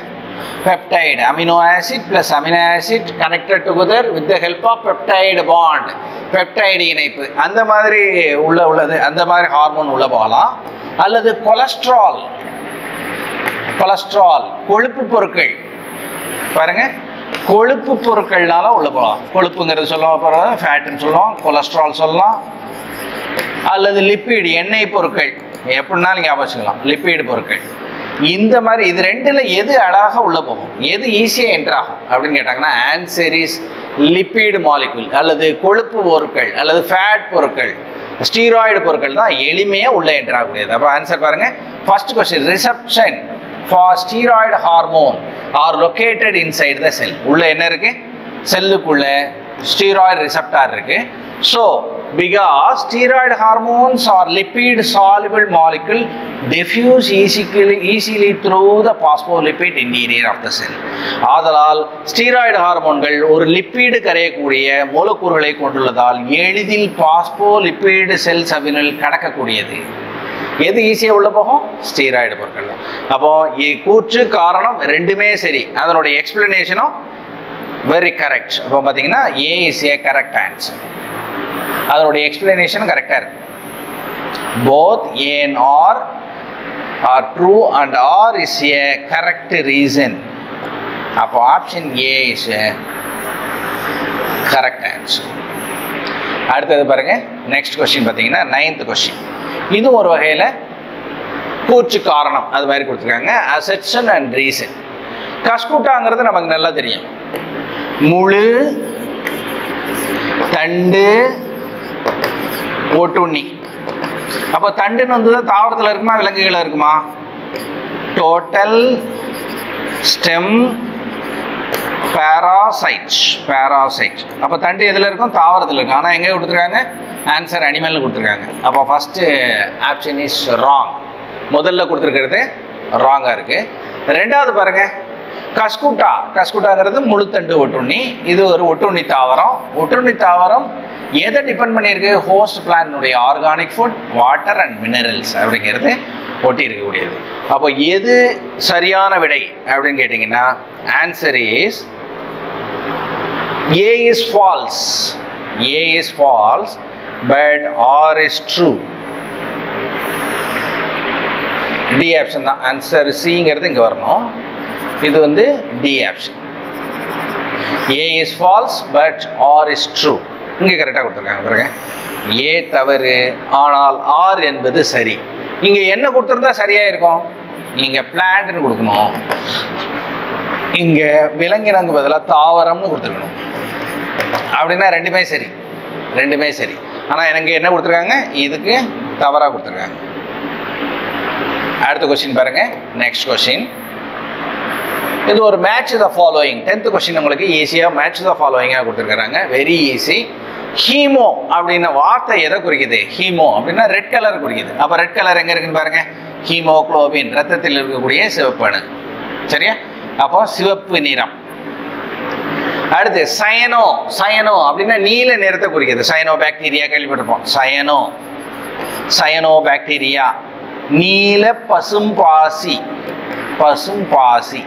Peptide. Amino acid plus amino acid connected together with the help of peptide bond. Peptide இணைப்பு அந்த மாதிரி உள்ளது. அந்த மாதிரி ஹார்மோன் உள்ள போகலாம். அல்லது கொலஸ்ட்ரால். கொலஸ்ட்ரால் கொழுப்பு பொருட்கள் பாருங்க, கொழுப்பு பொருட்கள்னால உள்ள போகலாம். கொழுப்புங்கிறது சொல்லுவோம், ஃபேட்டுன்னு சொல்லுவோம், கொலஸ்ட்ரால் சொல்லலாம். அல்லது லிப்பிடு எண்ணெய் பொருட்கள் எப்படின்னாலும் ஞாபகம் வச்சுக்கலாம், லிப்பிடு பொருட்கள். இந்த மாதிரி இது 2ல் எது அழகாக உள்ள போகும், எது ஈஸியாக என்ட்ராகும் அப்படின்னு கேட்டாங்கன்னா ஆன்சர் இஸ் லிப்பிடு மாலிகுல் அல்லது கொழுப்பு பொருட்கள் அல்லது ஃபேட் பொருட்கள், ஸ்டீராய்டு பொருட்கள் தான் எளிமையாக உள்ள என்ட்ராகக்கூடியது. அப்போ ஆன்சர் பாருங்க. First question, reception for steroid hormone are located inside the cell. உள்ள என்ன இருக்கு? செல்லுக்குள்ள ஸ்டீராய்டு ரிசெப்டார் இருக்கு. So because steroid hormones or lipid soluble molecule diffuse easily through the phospholipid interior of the cell. ஆதலால் steroid ஹார்மோன்கள் ஒரு lipid கரையக்கூடிய மூலக்கூறுகளை கொண்டுள்ளதால் எளிதில் பாஸ்போலிபிட் செல் சவ்வினுள் கடக்கக்கூடியது. எது ஈஸியாக உள்ள போகும்? ஸ்டீராய்டு பொருட்கள். அப்போ கூற்று காரணம் ரெண்டுமே சரி. அதனுடைய எக்ஸ்பிளனேஷனும் வெரி கரெக்ட். அப்போ பார்த்தீங்கன்னா A is a correct answer. அதனுடைய எக்ஸ்பிளனேஷன் கரெக்டாக இருக்கு. Both A and R are true and R is a correct reason. அப்போ option A is a correct answer. அடுத்தது பாருங்க, நெக்ஸ்ட் கொஸ்டின் பார்த்தீங்கன்னா 9th கொஸ்டின். இது ஒரு வகையில் கூற்று காரணம் அது மாதிரி கொடுத்துருக்காங்க. அசெப்ஷன் அண்ட் ரீசன். கஸ்கூட்டாங்கிறது நமக்கு நல்லா தெரியும். முழு, தண்டு, ஒட்டுண்ணி. அப்போ தண்டுன்னு வந்து தாவரத்தில் இருக்குமா விலங்குகள் இருக்குமா? Total stem parasite. அப்போ தண்டு எதில் இருக்கும்? தாவரத்தில் இருக்கும். ஆனால் எங்கே கொடுத்துருக்காங்க? ஆன்சர் அனிமல் கொடுத்துருக்காங்க. அப்போ ஃபஸ்ட்டு ஆப்ஷன் இஸ் ராங். முதல்ல கொடுத்துருக்கிறது ராங்காக இருக்குது. ரெண்டாவது பாருங்கள், கஸ்கூட்டாங்கிறது முழுத்தண்டு ஒட்டுண்ணி. இது ஒரு ஒட்டுண்ணி தாவரம். ஒட்டுண்ணி தாவரம் எதை டிபெண்ட் பண்ணியிருக்கு? ஹோஸ்ட் பிளான்னுடைய organic food, water and minerals அப்படிங்கிறது ஒட்டி இருக்கக்கூடியது. அப்போ எது சரியான விடை அப்படின்னு கேட்டிங்கன்னா answer is A is false. A is false but R is true. D option தான் ஆன்சர். சிங்கிறது இங்கே வரணும். இது வந்து D option. A is false but R is true. இங்கே கரெக்டாக கொடுத்துருக்காங்க பாருங்க. ஏ தவறு ஆனால் ஆர் என்பது சரி. இங்கே என்ன கொடுத்துருந்தா சரியாக இருக்கும்? இங்கே பிளான்ட்னு கொடுக்கணும். இங்கே விலங்கினங்கு பதிலாக தாவரம்னு கொடுத்துருக்கணும். அப்படின்னா ரெண்டுமே சரி, ரெண்டுமே சரி. ஆனால் எனக்கு என்ன கொடுத்துருக்காங்க? இதுக்கு தவறாக கொடுத்துருக்காங்க. அடுத்த கொஸ்டின் பாருங்க, நெக்ஸ்ட் கொஸ்டின். இது ஒரு match the following. 10th question உங்களுக்கு ஈஸியாக மேட்ச் த ஃபாலோயிங்காக கொடுத்துருக்காங்க. Very easy. ஹீமோ அப்படின்ன வார்த்தை எதை குறிக்குது? ஹீமோ அப்படின்னா ரெட் கலர் குறிக்குது. அப்போ ரெட் கலர் எங்கே இருக்குன்னு பாருங்க. ஹீமோகுளோபின், ரத்தத்தில் இருக்கக்கூடிய சிவப்பு அணு. சரியா? அப்போ சிவப்பு நிறம். அடுத்து சயனோ. சயனோ அப்படின்னா நீல நிறத்தை குறிக்குது. சயனோ பாக்டீரியா கேள்விப்பட்டிருப்போம். Cyano bacteria. நீல பசும்பாசி. பசும்பாசி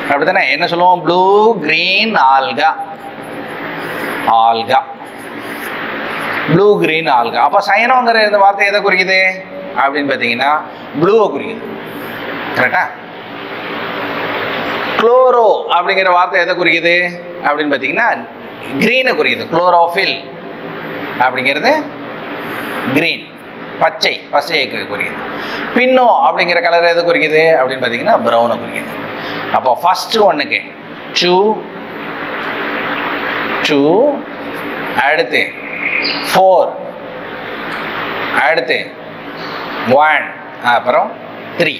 அப்படித்தானே? என்ன சொல்லுவோம்? Blue green algae. Algae, blue green algae. அப்போ சயனோங்கிற இந்த வார்த்தை எதை குறிக்குது அப்படின்னு பார்த்தீங்கன்னா ப்ளூவை குறிக்குது. கரெக்டா? குளோரோ அப்படிங்கிற வார்த்தை எதை குறிக்குது அப்படின்னு பார்த்தீங்கன்னா கிரீனை குறிக்குது. குளோரோஃபில் அப்படிங்கிறது கிரீன், பச்சை, பச்சையை குறிக்குது. பின்னோ அப்படிங்கிற கலர் எதை குறிக்குது அப்படின்னு பார்த்தீங்கன்னா ப்ரௌனை குறிக்குது. அப்போ ஃபர்ஸ்ட் ஒன்றுக்கு 2, அடுத்து 4, அடுத்து 1, அப்புறம் 3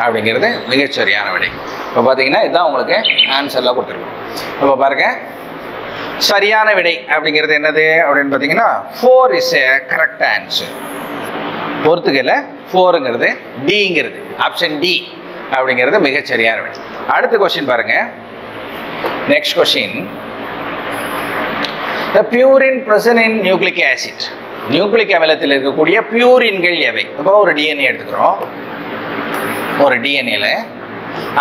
அப்படிங்கிறது மிகச்சரியான விடை. இப்போ பார்த்தீங்கன்னா இதுதான் உங்களுக்கு ஆன்சரில் கொடுத்துருக்கோம். இப்போ பாருங்க, சரியான விடை அப்படிங்கிறது என்னது அப்படின்னு பார்த்தீங்கன்னா 4 இஸ் ஏ கரெக்ட் ஆன்சர். பொறுத்துக்கல 4ங்கிறது டிங்கிறது ஆப்ஷன் டி அப்படிங்கிறது மிகச்சரியான விடை. அடுத்த கொஸ்டின் பாருங்க, next question. The purine present in nucleic acid. Nucleic அமிலத்தில் இருக்கக்கூடிய பியூரின்கள் எவை? இப்போ ஒரு டிஎன்ஏ எடுத்துக்கிறோம். ஒரு டிஎன்ஏல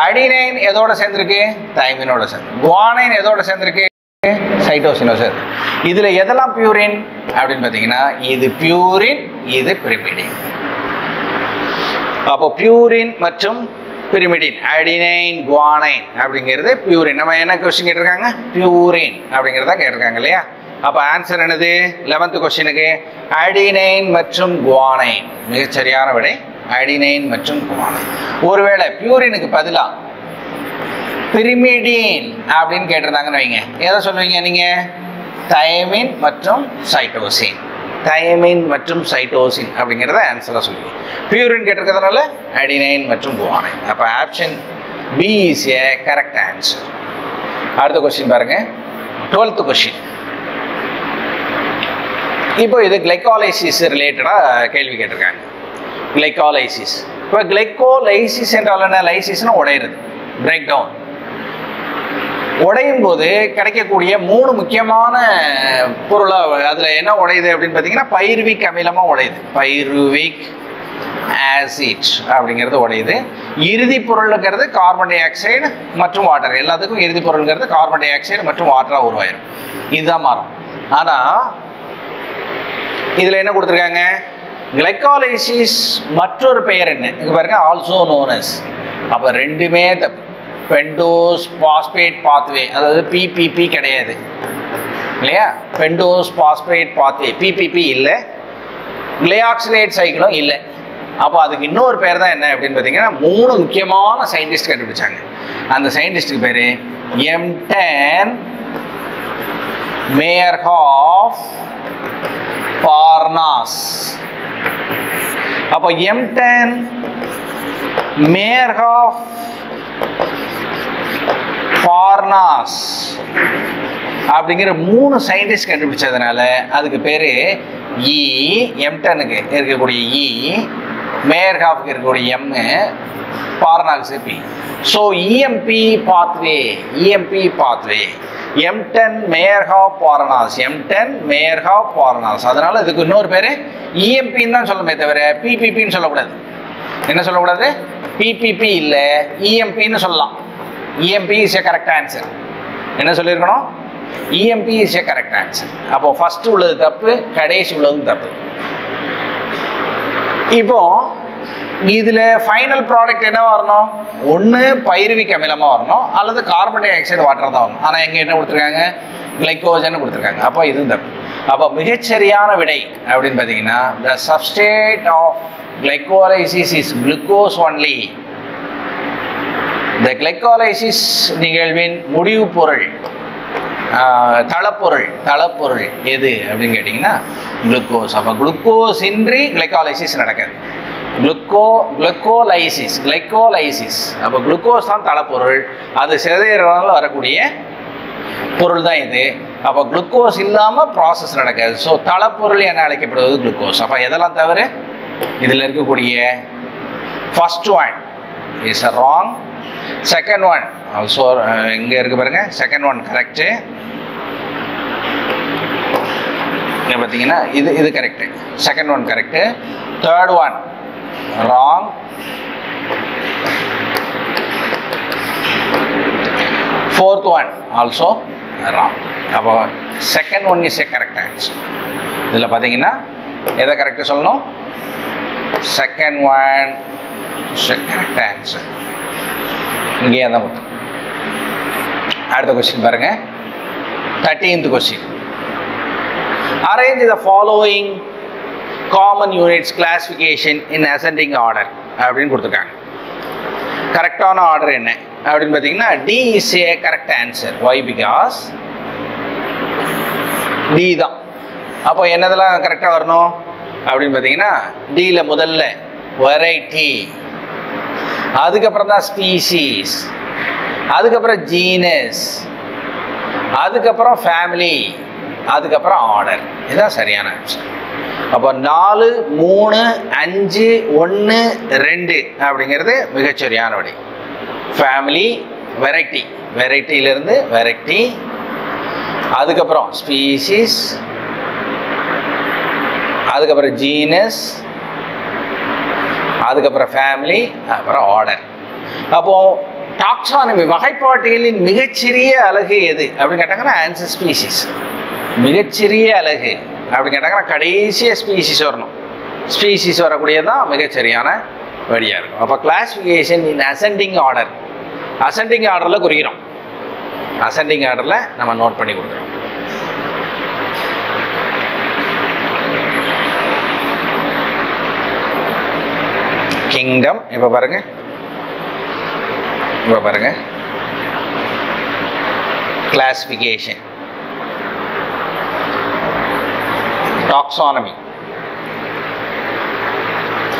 அடினைன் எதோட சேர்ந்துருக்கு? தைமினோட சேர்ந்து. குவானைன் எதோட சேர்ந்துருக்கு? சைட்டோசினோ சேர்ந்து. இதில் எதெல்லாம் பியூரின் அப்படின்னு பார்த்தீங்கன்னா இது பியூரின், இது பிரிமிடின். அப்போ பியூரின் மற்றும் பிரிமிடின், அடினைன், குவானைன் அப்படிங்கிறது பியூரின். நம்ம என்ன கொஸ்டின் கேட்டிருக்காங்க? பியூரின் அப்படிங்கிறத கேட்டிருக்காங்க இல்லையா? அப்போ ஆன்சர் என்னது? 11th கொஸ்டினுக்கு அடினைன் மற்றும் குவானைன். மிகச்சரியான விடை அடினைன் மற்றும் குவானைன். ஒருவேளை பியூரினுக்கு பதிலாக பிரிமிடின் அப்படின்னு கேட்டிருந்தாங்கன்னு வைங்க, எதை சொல்லுவீங்க நீங்க? தைமின் மற்றும் சைட்டோசின். தைமின் மற்றும் சைட்டோசின் அப்படிங்கிறத ஆன்சராக சொல்லுவீங்க. பியூரின் கேட்டிருக்கிறதுனால அடினைன் மற்றும் குவானைன். அப்போ option B is a correct answer. அடுத்த கொஸ்டின் பாருங்க, 12th கொஸ்டின். இப்போ இது கிளைகாலைசிஸ் ரிலேட்டடாக கேள்வி கேட்டிருக்காங்க. கிளைகாலைசிஸ். இப்போ கிளைகோலைசிஸ் என்றால் என்ன? லைசிஸ்னா உடையிறது, பிரேக் டவுன். உடையும் போது கிடைக்கக்கூடிய 3 முக்கியமான பொருளாக அதில் என்ன உடையுது அப்படின்னு பார்த்தீங்கன்னா பைருவிக் அமிலமாக உடையுது. பைருவிக் ஆசிட் அப்படிங்கிறது உடையுது. இறுதி பொருளுங்கிறது கார்பன் டை ஆக்சைடு மற்றும் வாட்டர். எல்லாத்துக்கும் இறுதி பொருளுங்கிறது கார்பன் டை ஆக்சைடு மற்றும் வாட்டராக உருவாயிரும். இதுதான் மாறும். ஆனால் இதில் என்ன கொடுத்துருக்காங்க? கிளைகாலைசிஸ் மற்றொரு பெயர் என்ன? இங்கே பாருங்க, ஆல்சோ நோன் அஸ். அப்போ ரெண்டுமே தப்பு. பெண்டோஸ் பாஸ்பேட் பாத்வே, அதாவது பிபிபி கிடையாது இல்லையா? பெண்டோஸ் பாஸ்பேட் பாத்வே பிபிபி இல்லை, கிளையாக்சிலேட் சைக்கிளும் இல்லை. அப்போ அதுக்கு இன்னொரு பேர் தான் என்ன அப்படின்னு பார்த்தீங்கன்னா 3 முக்கியமான சயின்டிஸ்ட் கண்டுபிடிச்சாங்க. அந்த சயின்டிஸ்டுக்கு பேர் எம்டன் மேயர்ஹாஃப் பார்னாஸ். அப்போ எம்டன் மேயர்ஹாஃப் பார்னாஸ் அப்படிங்கிற 3 சயின்டிஸ்ட் கண்டுபிடிச்சதுனால அதுக்கு பேரு இ. எம்டனுக்கு இருக்கக்கூடிய இ, மேயர்ஹாஃப்க்கு இருக்கக்கூடிய எம், பார்னாக்ஸு P. So EMP pathway, EMP pathway, Embden Meyerhof Parnas, Embden Meyerhof Parnas. அதனால இதுக்கு இன்னொரு பேர் இஎம்பின்னு தான் சொல்லணுமே தவிர பிபிபின்னு சொல்லக்கூடாது. என்ன சொல்லக்கூடாது? பிபிபி இல்லை, இஎம்பின்னு சொல்லலாம். EMP is a correct answer. என்ன சொல்லியிருக்கணும்? EMP is a correct answer. அப்போ ஃபர்ஸ்ட் உள்ளது தப்பு, கடைசி உள்ளது தப்பு. இப்போ இதில் ஃபைனல் ப்ராடக்ட் என்ன வரணும்? ஒன்று பைருவிக் அமிலமாக வரணும், அல்லது கார்பன் டை ஆக்சைடு வாட்டர் தான் வரணும். ஆனால் எங்கே என்ன கொடுத்துருக்காங்க? கிளைகோஜன் கொடுத்துருக்காங்க. அப்போ இதுவும் தப்பு. அப்போ மிகச்சரியான விடை அப்படின்னு பார்த்தீங்கன்னா the substrate of glycolysis is glucose only. இந்த கிளைகாலைசிஸ் நிகழ்வின் முடிவு பொருள், தளப்பொருள் எது அப்படின்னு கேட்டிங்கன்னா குளுக்கோஸ். அப்போ குளுக்கோஸ் இன்றி கிளைகாலைசிஸ் நடக்காது. கிளைகோலைசிஸ். அப்போ குளுக்கோஸ் தான் தளப்பொருள், அது சிதைறதுனால வரக்கூடிய பொருள் தான் இது. அப்போ குளுக்கோஸ் இல்லாமல் ப்ராசஸ் நடக்காது. ஸோ தளப்பொருள் என அழைக்கப்படுவது குளுக்கோஸ். அப்போ எதெல்லாம் தவிர இதில் இருக்கக்கூடிய first one is a wrong. Second one also இங்கே இருக்கு பாருங்க, செகண்ட் ஒன் கரெக்டு. இங்கே பார்த்தீங்கன்னா இது correct, second one correct. Third one wrong. Fourth one also wrong. அப்போ second one is a correct answer. இதில் பார்த்தீங்கன்னா எதை கரெக்டாக சொல்லணும்? Second one is a correct answer. இங்கே தான் கொடுத்தோம். அடுத்த கொஸ்டின் பாருங்க, 13th question. Arrange the following common units classification in ascending order அப்படின்னு கொடுத்துருக்காங்க. கரெக்டான ஆர்டர் என்ன அப்படின்னு பார்த்தீங்கன்னா D is a correct answer. Why? Because D தான். அப்போ என்னதெல்லாம் கரெக்டாக வரணும் அப்படின்னு பார்த்தீங்கன்னா டியில் முதல்ல வெரைட்டி, அதுக்கப்புறம் தான் ஸ்பீசிஸ், அதுக்கப்புறம் ஜீனஸ், அதுக்கப்புறம் ஃபேமிலி, அதுக்கப்புறம் ஆர்டர். இதுதான் சரியான ஆன்சர். அப்போ 4, 3, 5, 1, 2 அப்படிங்கிறது மிகச்சரியான விடை. ஃபேமிலி, வெரைட்டி, வெரைட்டியிலிருந்து வெரைட்டி, அதுக்கப்புறம் ஸ்பீசிஸ், அதுக்கப்புறம் ஜீனஸ், அதுக்கப்புறம் ஃபேமிலி, அப்புறம் ஆர்டர். அப்போது டாக்ஸானமி வகைப்பாட்டியலின் மிகச்சிறிய அலகு எது அப்படின்னு கேட்டாங்கன்னா ஆன்சர் ஸ்பீசிஸ். மிகச்சிறிய அலகு அப்படின்னு கேட்டாங்கன்னா கடைசியாக ஸ்பீசிஸ் வரணும். ஸ்பீசிஸ் வரக்கூடியதான் மிகச்சரியான வழியாக இருக்கும். அப்போ classification in ascending order, ascending ஆர்டரில் குறிக்கிறோம். அசெண்டிங் ஆர்டரில் நம்ம நோட் பண்ணி கொடுக்குறோம். கிங்டம். இப்போ பாருங்க, கிளாசிஃபிகேஷன், டாக்ஸானமி.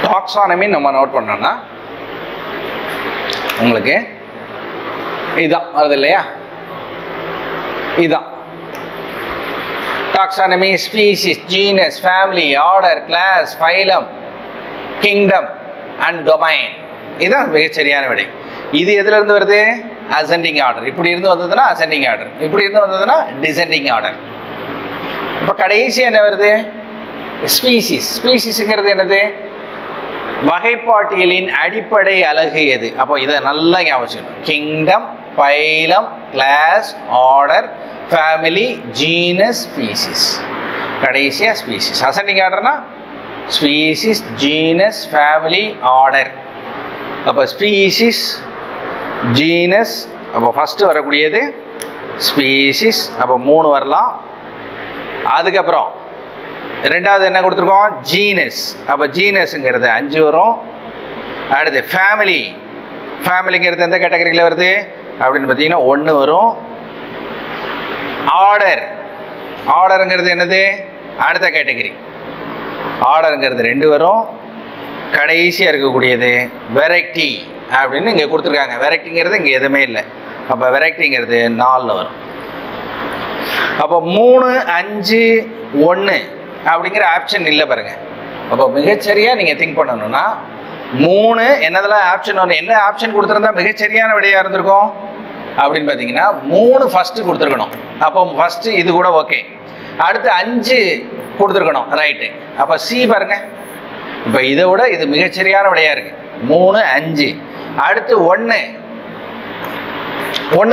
டாக்ஸானமி நம்ம நோட் பண்ணோம்னா உங்களுக்கு இதுதான் வருது இல்லையா? இதுதான் taxonomy, species, genus, family, order, class, phylum, kingdom and domain. இதுதான் மிகச்சரியான விடை. இது எதுல இருந்து வருது? Ascending order. இப்படி இருந்து வந்ததுன்னா அசெண்டிங் ஆர்டர், இப்படி இருந்து வந்ததுன்னா டிசெண்டிங் ஆர்டர். இப்போ கடைசி என்ன வருது? ஸ்பீசிஸ். ஸ்பீசிஸ்ங்கிறது என்னது? வகைப்பாட்டியலின் அடிப்படை அலகு எது? அப்போ இதை நல்லா ஞாபகம். Kingdom, phylum, class, order, family, genus, species. கடைசியா ஸ்பீசிஸ். அசெண்டிங் ஆர்டர்னா ஸ்பீசிஸ், ஜீனஸ், ஃபேமிலி, ஆர்டர். அப்போ ஸ்பீசிஸ், ஜீனஸ், அப்போ ஃபர்ஸ்ட் வரக்கூடியது ஸ்பீசிஸ். அப்போ 3 வரலாம். அதுக்கப்புறம் ரெண்டாவது என்ன கொடுத்துருக்கோம்? ஜீனஸ். அப்போ ஜீனஸ்ங்கிறது 5 வரும். அடுத்து ஃபேமிலி. ஃபேமிலிங்கிறது எந்த கேட்டகரியில் வருது அப்படின்னு பார்த்தீங்கன்னா 1 வரும். ஆர்டர். ஆர்டருங்கிறது என்னது? அடுத்த கேட்டகரி. ஆர்டருங்கிறது 2 வரும். கடைசியாக இருக்கக்கூடியது வெரைட்டி அப்படின்னு இங்கே கொடுத்துருக்காங்க. வெரைட்டிங்கிறது இங்கே எதுவுமே இல்லை. அப்போ வெரைட்டிங்கிறது 4 வரும். அப்போ 3, 5, 1 அப்படிங்கிற ஆப்ஷன் இல்லை பாருங்க. அப்போ மிகச்சரியாக நீங்கள் திங்க் பண்ணணும்னா 3 என்னதெல்லாம் ஆப்ஷன் ஒன்று, என்ன ஆப்ஷன் கொடுத்துருந்தா மிகச்சரியான விடையாக இருந்திருக்கும் அப்படின்னு பார்த்தீங்கன்னா 3 ஃபஸ்ட்டு கொடுத்துருக்கணும். அப்போ ஃபஸ்ட்டு இது கூட ஓகே. அடுத்து 5 கொடுத்துருக்கணும், ரைட்டு. அப்போ சி பாருங்க. இப்போ இதை விட இது மிகச்சரியான விடையாக இருக்கு. 3, 5. அடுத்து 1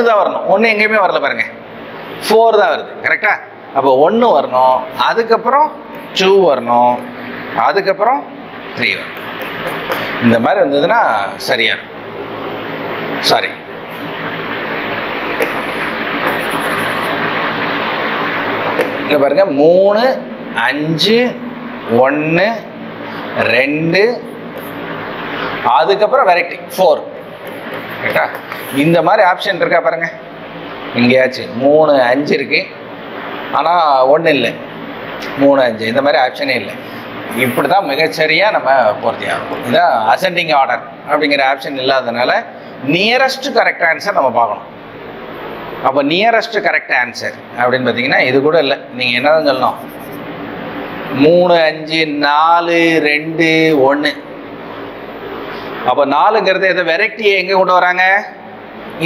தான் வரணும். 1 எங்கேயுமே வரல பாருங்க. 4 தான் வருது. கரெக்டா? அப்போ 1 வரணும், அதுக்கப்புறம் 2 வரணும், அதுக்கப்புறம் 3 வரணும். இந்த மாதிரி இருந்ததுன்னா சரியா இருக்கும். சாரி, இங்க பாருங்க 3, 5, 1, 2, அதுக்கப்புறம் வெரைட்டி 4. கரெக்டா? இந்த மாதிரி ஆப்ஷன் இருக்கா பாருங்க. எங்கேயாச்சும் 3, 5 இருக்கு, ஆனால் 1 இல்லை. 3, 5 இந்த மாதிரி ஆப்ஷனே இல்லை. இப்படி தான் மிகச்சரியாக நம்ம பூர்த்தி ஆகும். இதான் அசெண்டிங் ஆர்டர் அப்படிங்கிற ஆப்ஷன் இல்லாததுனால நியரஸ்ட் கரெக்ட் ஆன்சர் நம்ம பார்க்கணும். அப்போ நியரஸ்ட் கரெக்ட் ஆன்சர் அப்படின்னு பார்த்தீங்கன்னா இது கூட இல்லை. நீங்கள் என்ன தான் சொல்லணும்? 3, 5, 4, 2, 1. அப்போ 4ங்கிறது எதை? வெரைட்டியை எங்கே கொண்டு வராங்க?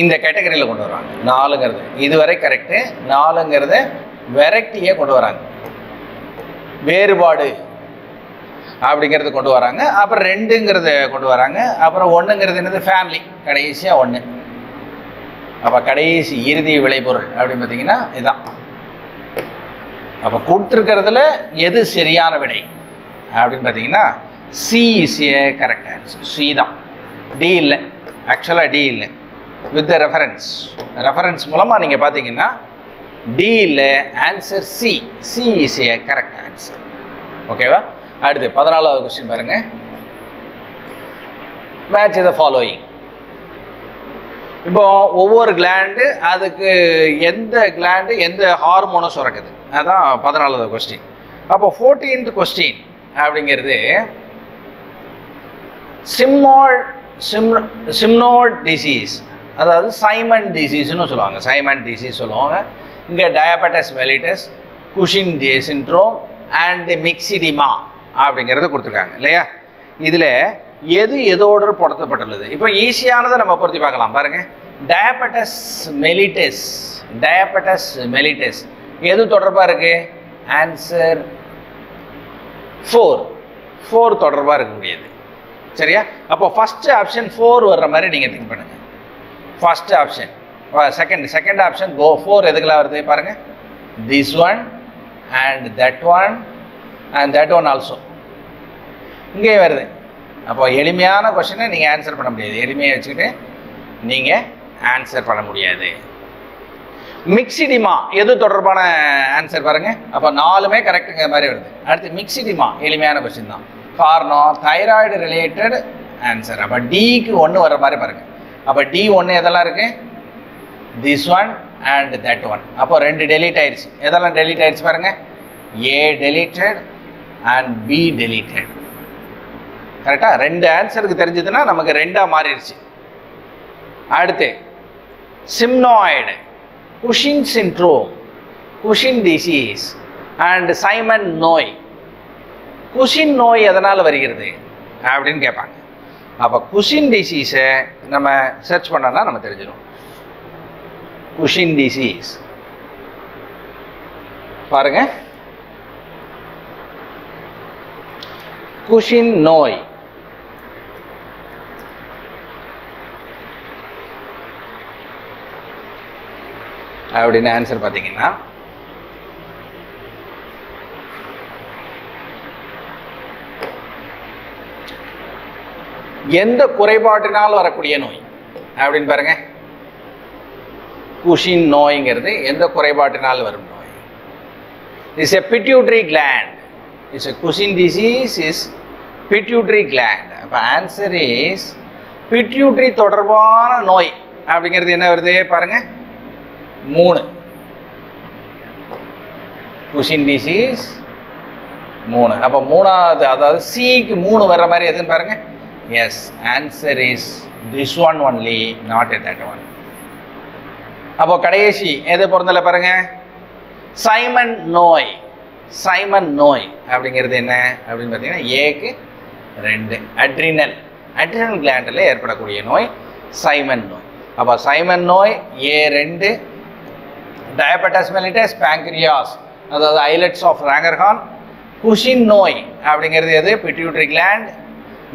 இந்த கேட்டகரியில் கொண்டு வராங்க. 4ங்கிறது இதுவரை கரெக்டு. 4ங்கிறத வெரைட்டியை கொண்டு வராங்க. வேறுபாடு அப்படிங்கிறது கொண்டு வராங்க. அப்புறம் 2ங்கிறத கொண்டு வராங்க. அப்புறம் 1ங்கிறது என்னது? ஃபேமிலி. கடைசியாக 1. அப்போ கடைசி இறுதி விளைபொருள் அப்படின்னு பார்த்தீங்கன்னா இதுதான். அப்போ கொடுத்துருக்கிறதுல எது சரியான விடை அப்படின்னு பார்த்தீங்கன்னா C is a correct answer. C தான். டி இல்லை, ஆக்சுவலாக டி இல்லை. வித் ரெஃபரன்ஸ் மூலமாக நீங்கள் பார்த்தீங்கன்னா டி இல்லை, answer C. C is a correct answer. ஓகேவா? அடுத்து 14வது கொஸ்டின் பாருங்க. Match the following. இப்போ ஒவ்வொரு கிளாண்டு அதுக்கு எந்த கிளாண்டு எந்த ஹார்மோனை சுரக்குது, அதான் 14வது கொஸ்டின். அப்போ 14th கொஸ்டின் அப்படிங்கிறது சிம்னோட் டிசீஸ், அதாவது சைமன் டிசீஸ்னு சொல்லுவாங்க. சைமன் டிசீஸ் சொல்லுவாங்க. இங்கே diabetes mellitus, Cushing syndrome and myxoedema அப்படிங்கிறத கொடுத்துருக்காங்க இல்லையா? இதில் எது எதோடு பொருத்தப்பட்டுள்ளது? இப்போ ஈஸியானதை நம்ம பொருத்தி பார்க்கலாம் பாருங்க. டயபெட்டஸ் மெலிட்டஸ் எது தொடர்பாக இருக்கு? ஆன்சர் 4 தொடர்பாக இருக்கக்கூடியது. சரியா? அப்போ ஃபர்ஸ்ட் ஆப்ஷன் 4 வர்ற மாதிரி நீங்கள் திங்க் பண்ணுங்க. First option. செகண்ட் ஆப்ஷன் 4 எதுக்கெல்லாம் வருது பாருங்க. This one and that one and that one also இங்கே வருது. அப்போ எளிமையான கொஸ்டினை நீங்கள் ஆன்சர் பண்ண முடியாது. எளிமையை வச்சுக்கிட்டு நீங்கள் ஆன்சர் பண்ண முடியாது. மிக்சிடிமா எது தொடர்பான ஆன்சர் பாருங்க. அப்போ 4மே கரெக்டுங்கிற மாதிரி வருது. அடுத்து மிக்சிடிமா எளிமையான கொஸ்டின் தான். காரணம் தைராய்டு ரிலேட்டட் ஆன்சர். அப்போ டிக்கு 1 வர்ற மாதிரி பாருங்க. அப்போ D1 எதெல்லாம் இருக்கு? This one and that one. அப்போ 2 டெலீட் ஆயிடுச்சு. எதெல்லாம் டெலீட் ஆயிடுச்சு பாருங்க. A deleted and B deleted. கரெக்டாக 2 ஆன்சருக்கு தெரிஞ்சதுன்னா நமக்கு 2ஆக மாறிடுச்சு. அடுத்து சிம்னாய்டு, Cushing syndrome, Cushing disease, and Simmonds நோய். குஷின் நோய் எதனால் வருகிறது அப்படின்னு கேட்பாங்க. அப்போ குஷின் டிசீஸை நம்ம சர்ச் பண்ணோம்னா நம்ம தெரிஞ்சிடும். குஷின் டிசீஸ் பாருங்க, குஷின் நோய் அப்படின்னு ஆன்சர் பார்த்தீங்கன்னா எந்த குறைபாட்டினால் வரக்கூடிய நோய் அப்படின்னு பாருங்க. குஷின் நோய்ங்கிறது எந்த குறைபாட்டினால் வரும் நோய். Is a pituitary gland. Is a குஷின் disease is pituitary gland. அப்போ ஆன்சர் இஸ் பிட்யூட்டரி தொடர்பான நோய் அப்படிங்கிறது என்ன வருது பாருங்க, 3. குஷின் டிசீஸ் 3. அப்போ 3வது, அதாவது சிக்கு 3 வர்ற மாதிரி எதுன்னு பாருங்க. Yes, answer is this one only, not that one. அப்போ கடைசி எது பொருந்தல பாருங்க, சைமன் நோய். சைமன் நோய் அப்படிங்கிறது என்ன அப்படின்னு பார்த்தீங்கன்னா ஏக்கு 2 அட்ரினல் கிளாண்டில் ஏற்படக்கூடிய நோய் சைமன் நோய். அப்போ சைமன் நோய் A2, டயபெட்டஸ் மெலிட்டஸ், பேங்க்ரியாஸ் அதாவது ஐலட்ஸ் ஆஃப் ராங்கர்ஹான். குஷின் நோய் அப்படிங்கிறது எது, பிட்யூட்டரி கிளாண்ட்.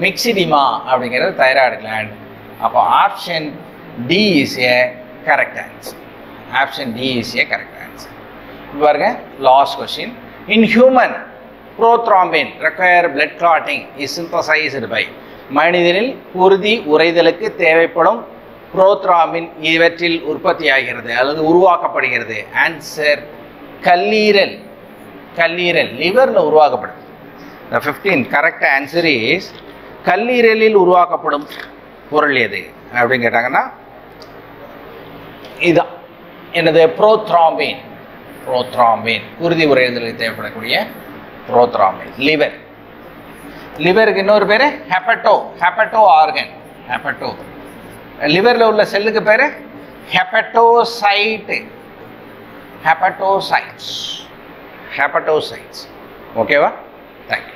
மிக்சிடிமா அப்படிங்கிறது தைராய்டு கிளாண்ட். அப்போ option D is a correct answer. Option D is a correct answer. பாருங்க, last question. In human prothrombin require blood clotting is synthesised by. மனிதனில் குருதி உறைதலுக்கு தேவைப்படும் புரோத்ராம்பின் இவற்றில் உற்பத்தியாகிறது அல்லது உருவாக்கப்படுகிறது. ஆன்சர் கல்லீரல். கல்லீரல், லிவரில் உருவாக்கப்படுது. The 15 கரெக்ட் ஆன்சர் இஸ் கல்லீரலில் உருவாக்கப்படும் பொருள் எது அப்படின்னு கேட்டாங்கன்னா இதுதான் என்னது, புரோத்ராம்பின். புரோத்ராம்பின் குருதி உறைதலுக்கு தேவைப்படக்கூடிய புரோத்ராம்பின். லிவர். லிவருக்கு இன்னொரு பேர் ஹெப்பட்டோ. ஹெப்பட்டோ ஆர்கன். ஹெப்பட்டோ. லிவரில் உள்ள செல்லுக்கு பேர் ஹெப்பட்டோசைட். ஹெப்பட்டோசைட்ஸ். ஹெப்பட்டோசைட்ஸ். ஓகேவா? தேங்க்யூ.